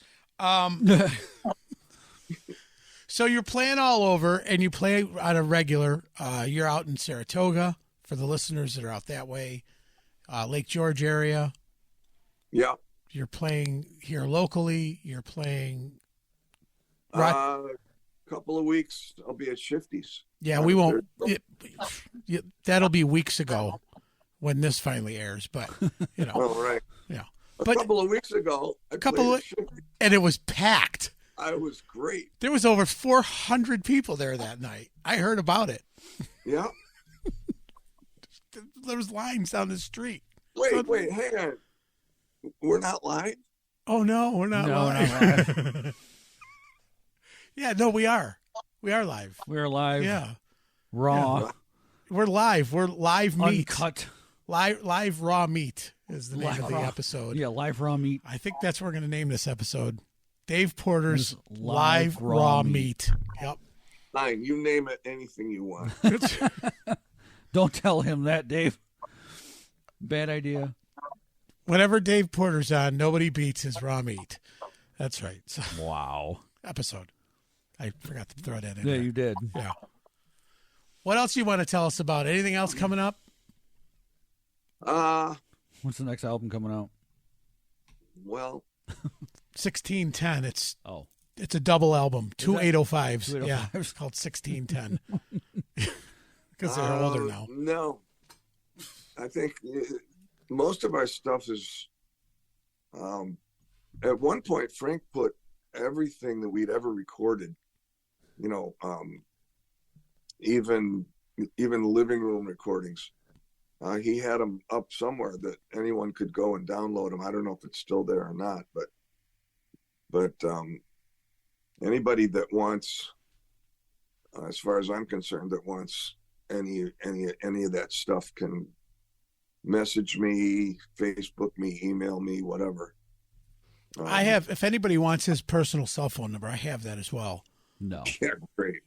So you're playing all over, and you play on a regular. You're out in Saratoga, for the listeners that are out that way, Lake George area. Yeah. You're playing here locally. You're playing. A couple of weeks, I'll be at Shifty's. Yeah, we won't. That'll be weeks ago when this finally airs. But Oh, right. Yeah. A couple of weeks ago, and it was packed. I was great. There was over 400 people there that night. I heard about it. Yeah. There was lines down the street. Wait, hang on. We're not live? Oh, no, we're not live. We're not live. Yeah, no, we are. We are live. We're live. Yeah. Raw. Yeah. We're live. We're live meat. Uncut. Live raw meat is the name of the episode. Yeah, live raw meat. I think that's what we're going to name this episode. Dave Porter's live raw meat. Yep. Fine. You name it anything you want. Don't tell him that, Dave. Bad idea. Whenever Dave Porter's on, nobody beats his raw meat. That's right. So, wow. Episode. I forgot to throw that in. Yeah, there. you did. Yeah. What else do you want to tell us about? Anything else coming up? What's the next album coming out? Well, 1610. It's a double album. 2 805s. 2 805s. Yeah, it's called 1610. Because they're older now. No. I think most of our stuff is at one point Frank put everything that we'd ever recorded, even living room recordings, he had them up somewhere that anyone could go and download them. I don't know if it's still there or not, but anybody that wants, as far as I'm concerned, that wants any of that stuff can message me, Facebook me, email me, whatever. I have, if anybody wants his personal cell phone number, I have that as well. No. Yeah, great.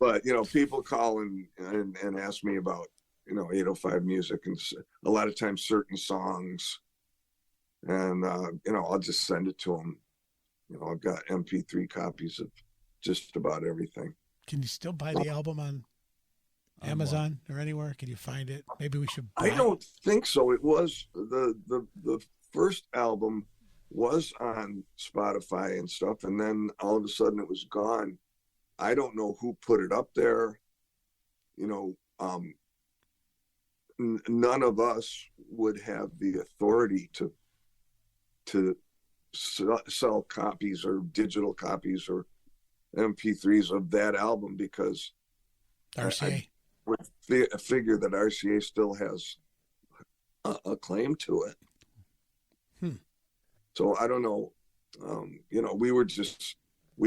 But people call and ask me about 805 music, and a lot of times certain songs, and I'll just send it to them. I've got MP3 copies of just about everything. Can you still buy the album on Amazon or anywhere? Can you find it? Maybe we should buy I don't think so. It was the first album was on Spotify and stuff, and then all of a sudden it was gone. I don't know who put it up there. You know, none of us would have the authority to sell copies or digital copies or MP3s of that album because RCA. I would figure that RCA still has a claim to it. So I don't know. You know, we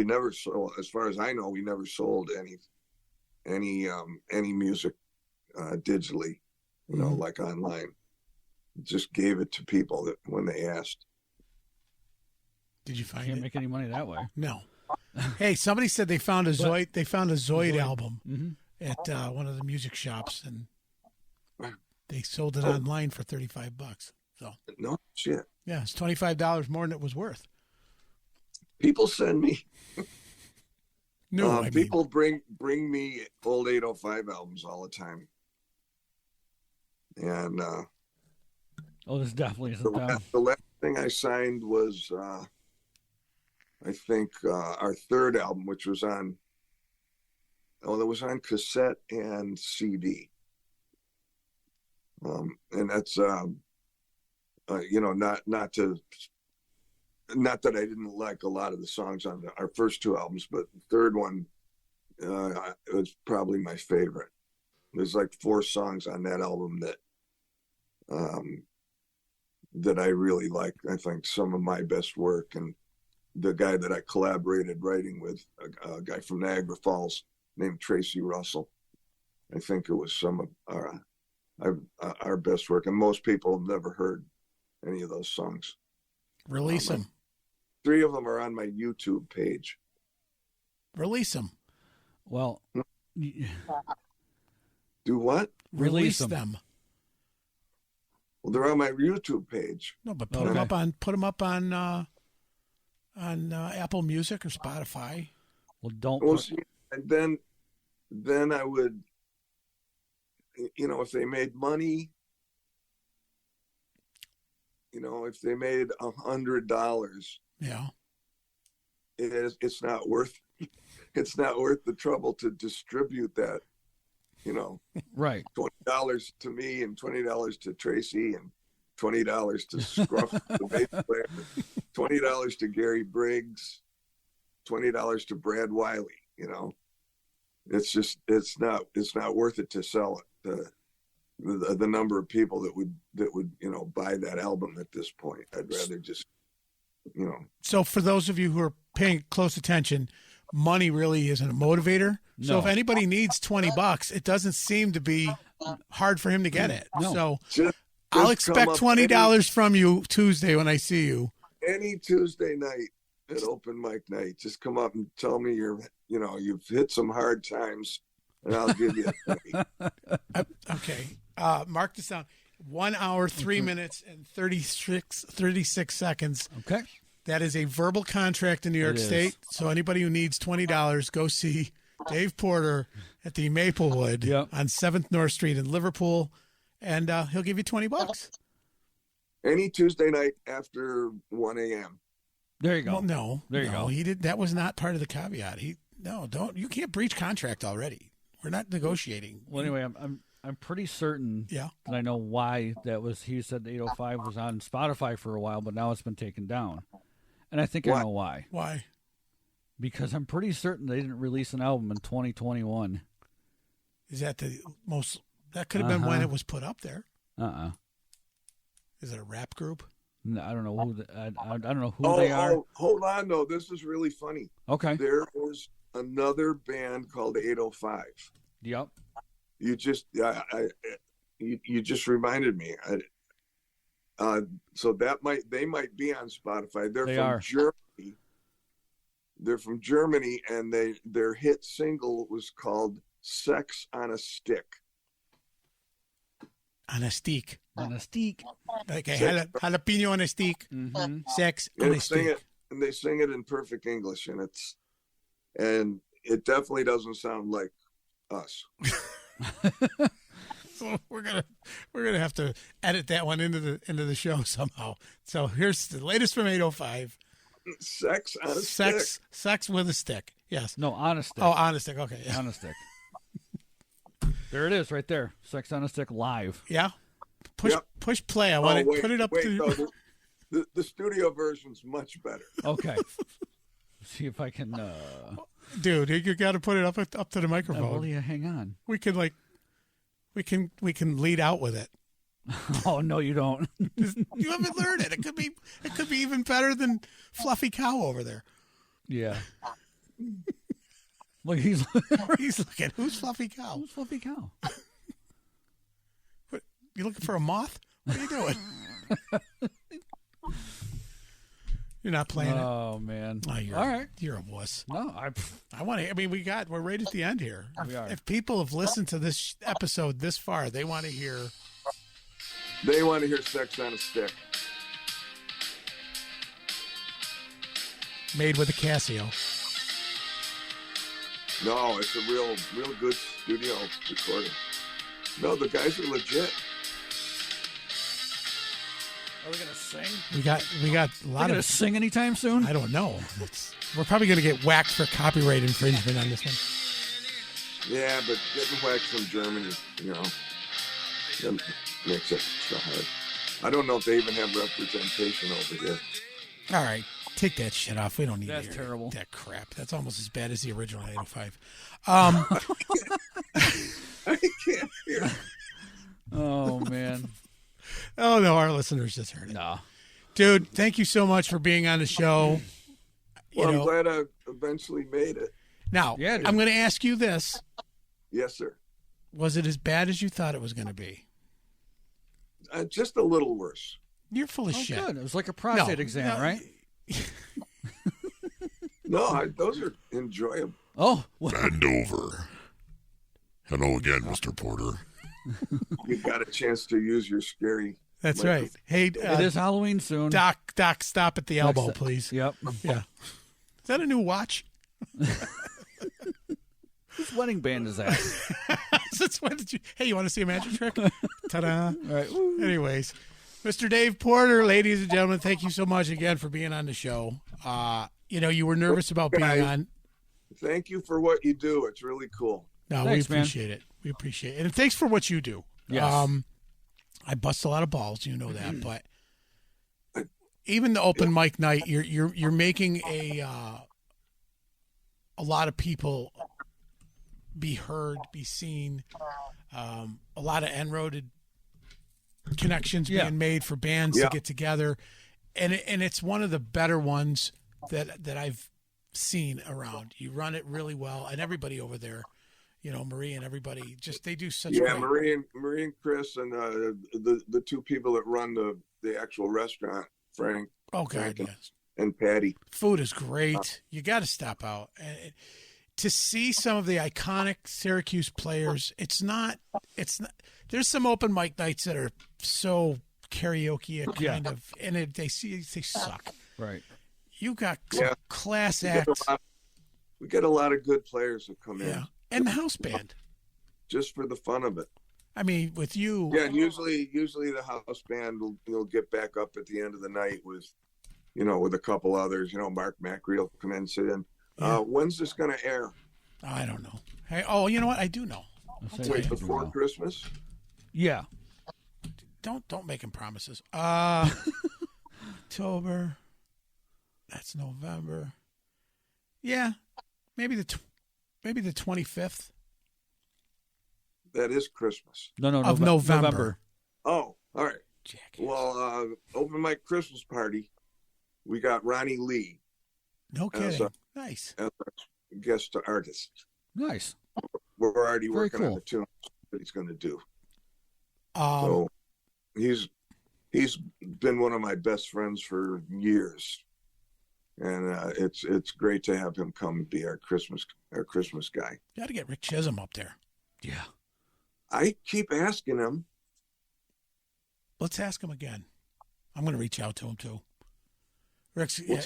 never sold, as far as I know, we never sold any music digitally, you know, like online. Just gave it to people that when they asked. Did you find Can't it? make any money that way. No. Hey, somebody said they found a Zoid. They found a Zoid album at one of the music shops, and they sold it online for $35. So No shit. yeah, it's $25 more than it was worth. People send me. No, I mean, people bring me old 805 albums all the time, and Oh, this definitely isn't them. the last thing I signed was I think our third album, which was on that was on cassette and CD, and that's you know, not that I didn't like a lot of the songs on our first two albums, but the third one was probably my favorite. There's like 4 songs on that album that I really like. I think some of my best work, and the guy that I collaborated writing with, a guy from Niagara Falls named Tracy Russell. I think it was some of our best work, and most people have never heard any of those songs. release them. 3 of them are on my YouTube page. Release them. Well, Do what? Release Release them. them. Well, they're on my YouTube page. No, but put them up on Apple Music or Spotify. well, don't. Well, see, and then I would, you know, if they made money, you know, if they made $100, Yeah. it's not worth the trouble to distribute that. You know, Right. $20 to me and $20 to Tracy and $20 to Scruff, the bass player, $20 to Gary Briggs, $20 to Brad Wiley. You know, it's not worth it to sell it. The number of people that would you know buy that album at this point. I'd rather just, you know. So for those of you who are paying close attention, money really isn't a motivator. So No. if anybody needs $20, it doesn't seem to be hard for him to get it. No. So Just I'll come expect up $20 from you Tuesday when I see you. any Tuesday night at open mic night. Just come up and tell me you've hit some hard times, and I'll give you Okay. Mark this down. 1 hour, 3 minutes, and 36 seconds. Okay. That is a verbal contract in New York It is. State. So anybody who needs $20, go see Dave Porter at the Maplewood Yep. on 7th North Street in Liverpool, and he'll give you $20. any Tuesday night after 1 a.m. There you go. Well, no, There you no, go. he did. That was not part of the caveat. You can't breach contract already. We're not negotiating. Well, anyway, I'm pretty certain Yeah. that I know why that was. He said the 805 was on Spotify for a while, but now it's been taken down. And I think I Why? know why. Why? Because I'm pretty certain they didn't release an album in 2021. Is that the most? That could have been when Uh-huh. it was put up there. Is it a rap group? No, I don't know who. I don't know who they are. Hold on, though. This is really funny. Okay. There is another band called 805. Yep. You just you just reminded me. So they might be on Spotify. They're They from are. Germany. They're from Germany, and their hit single was called "Sex on a Stick." On a stick. On a stick. Like a jalapeno on a stick. Mm-hmm. Sex on a stick. And they sing it in perfect English, and it definitely doesn't sound like us. So we're gonna have to edit that one into the show somehow. So here's the latest from 805. Sex on a stick. Sex with a stick. Yes. No, on a stick. Oh, on a stick. Okay. Yeah. On a stick. There it is, right there. Sex on a Stick live. Yeah. Push play. I want to put it up to. No, the studio version's much better. Okay. See if I can. Dude, you got to put it up to the microphone. Well, yeah, hang on. We can lead out with it. Oh no, you don't. You haven't learned it. It could be even better than Fluffy Cow over there. Yeah. Look, he's looking. Who's Fluffy Cow? Who's Fluffy Cow? What, you looking for a moth? What are you doing? You're not playing it. Oh man! Oh, all right. You're a wuss. No, I want to. I mean, we're right at the end here. We are. If people have listened to this episode this far, they want to hear. They want to hear Sex on a Stick. Made with a Casio. No, it's a real good studio recording. No, the guys are legit. Are we gonna sing? We got a lot gonna of. Sing anytime soon? I don't know. We're probably gonna get whacked for copyright infringement on this one. Yeah, but getting whacked from Germany, that makes it extra hard. I don't know if they even have representation over here. All right, take that shit off. We don't need That's to hear terrible. that crap. That's almost as bad as the original 805. I can't hear. Oh man. Oh no, our listeners just heard it. Nah. Dude, thank you so much for being on the show. Well, I'm glad I eventually made it. Now, Yeah, dude. I'm going to ask you this. Yes, sir. Was it as bad as you thought it was going to be? Just a little worse. You're full of Oh, shit. good. It was like a prostate No, exam, no. right? No, those are enjoyable. Oh, well, Bend over. Hello again, Mr. Porter. You got a chance to use your scary. That's microphone. right. Hey, it is Halloween soon. Doc, stop at the elbow, Next- please. Yep. Yeah. Is that a new watch? Whose wedding band is that? Since when did you? Hey, you want to see a magic trick? Ta-da! All right. Anyways, Mr. Dave Porter, ladies and gentlemen, thank you so much again for being on the show. You were nervous about being on. Thank you for what you do. It's really cool. No, Thanks, we appreciate it. We appreciate it, and thanks for what you do. Yes. I bust a lot of balls, you know that, but even the open mic night, you're making a lot of people be heard, be seen. A lot of en-roaded connections being made for bands to get together, and it's one of the better ones that I've seen around. You run it really well, and everybody over there, Marie and everybody, just they do such. Yeah, great... Marie and Chris and the two people that run the actual restaurant, Frank. Oh God, Frank yes. And Patty. Food is great. You got to stop out to see some of the iconic Syracuse players. It's not. There's some open mic nights that are so karaoke kind of, and they suck. Right. You got some class acts. We get a lot of good players that come in. And the house band. Just for the fun of it. I mean, with you. Yeah, and usually the house band will get back up at the end of the night with a couple others. Mark Macri will come in and sit in. Yeah. When's this going to air? I don't know. Hey, you know what? I do know. Wait, before Christmas? Yeah. Don't make him promises. October. That's November. Yeah, maybe the 25th. That is Christmas. No, of November. Oh, all right. Jackass. Well, open mic Christmas party. We got Ronnie Lee No as kidding. Nice. our guest artist. Nice. We're already Very working on cool. the tune that he's going to do. Um, So he's been one of my best friends for years, and it's great to have him come be our Christmas guy. got to get Rick Chisholm up there. Yeah. I keep asking him. Let's ask him again. I'm going to reach out to him too. Rick's. Well,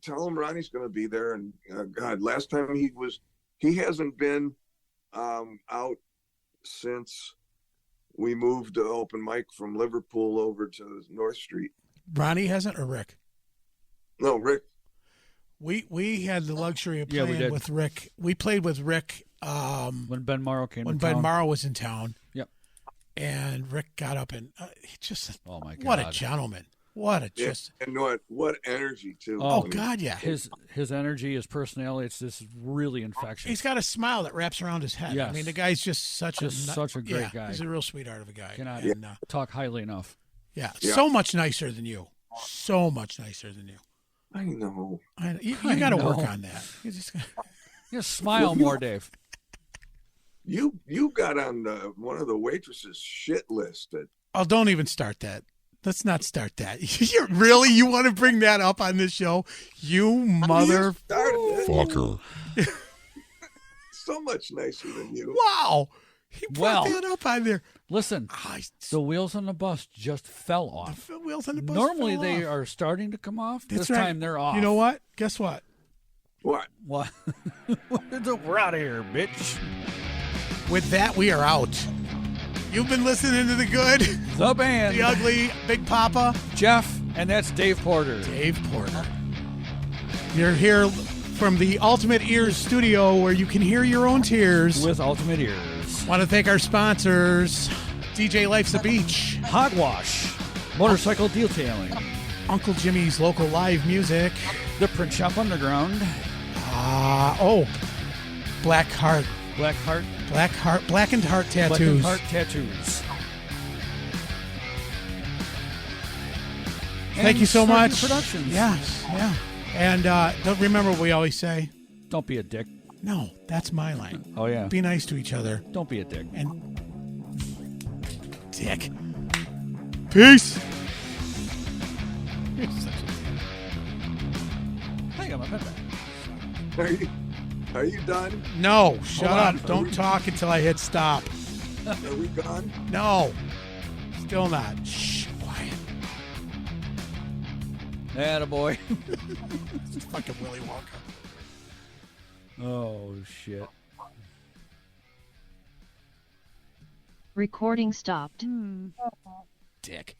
tell him Ronnie's going to be there. And God, last time he hasn't been out since we moved to open mic from Liverpool over to North Street. Ronnie hasn't, or Rick? No, Rick. We had the luxury of Yeah, we playing did. with Rick. We played with Rick When Ben Morrow came when to town. Ben Morrow was in town. Yep. And Rick got up and he just, Oh, my God. what a gentleman. What a Yeah, just, and what energy too. oh, I mean, God, yeah. His energy, his personality, it's just really infectious. He's got a smile that wraps around his head. I Yes. mean, the guy's just such Just a a great guy. He's a real sweetheart of a guy. Cannot And, talk highly enough. yeah, Yeah. so much nicer than you. So much nicer than you. I know. You I got to work know. on that. You just Just smile more, Dave. You got on one of the waitresses' shit list. oh, don't even start that. Let's not start that. You want to bring that up on this show? You mother. You started it. Fucker. So much nicer than you. Wow. He brought Well, that up on there. Listen, Ah, the wheels on the bus just fell off. the wheels on the bus. Normally fell they off. are starting to come off. That's This right. time they're off. You know what? Guess what? What? What? We're out of here, bitch. With that, we are out. You've been listening to The Good, The band. The Ugly, Big Papa, Jeff, and that's Dave Porter. Dave Porter. You're here from the Ultimate Ears studio where you can hear your own tears. With Ultimate Ears. Want to thank our sponsors, DJ Life's a Beach, Hogwash. Motorcycle detailing. Uncle Jimmy's Local Live Music, The Print Shop Underground. Black Heart, Blackened Heart Tattoos. Blackened Heart Tattoos. Thank you so much. Syracuse Productions. Yes, yeah. And don't remember what we always say? Don't be a dick. No, that's my line. Oh, yeah. Be nice to each other. Don't be a dick. And dick. Peace. You're such a- I got my pen back. Are you done? No, shut Hold up. on. Don't talk until I hit stop. Are we gone? No. Still not. Shh, quiet. Attaboy. It's fucking Willy Wonka. Oh, shit. Recording stopped. Dick.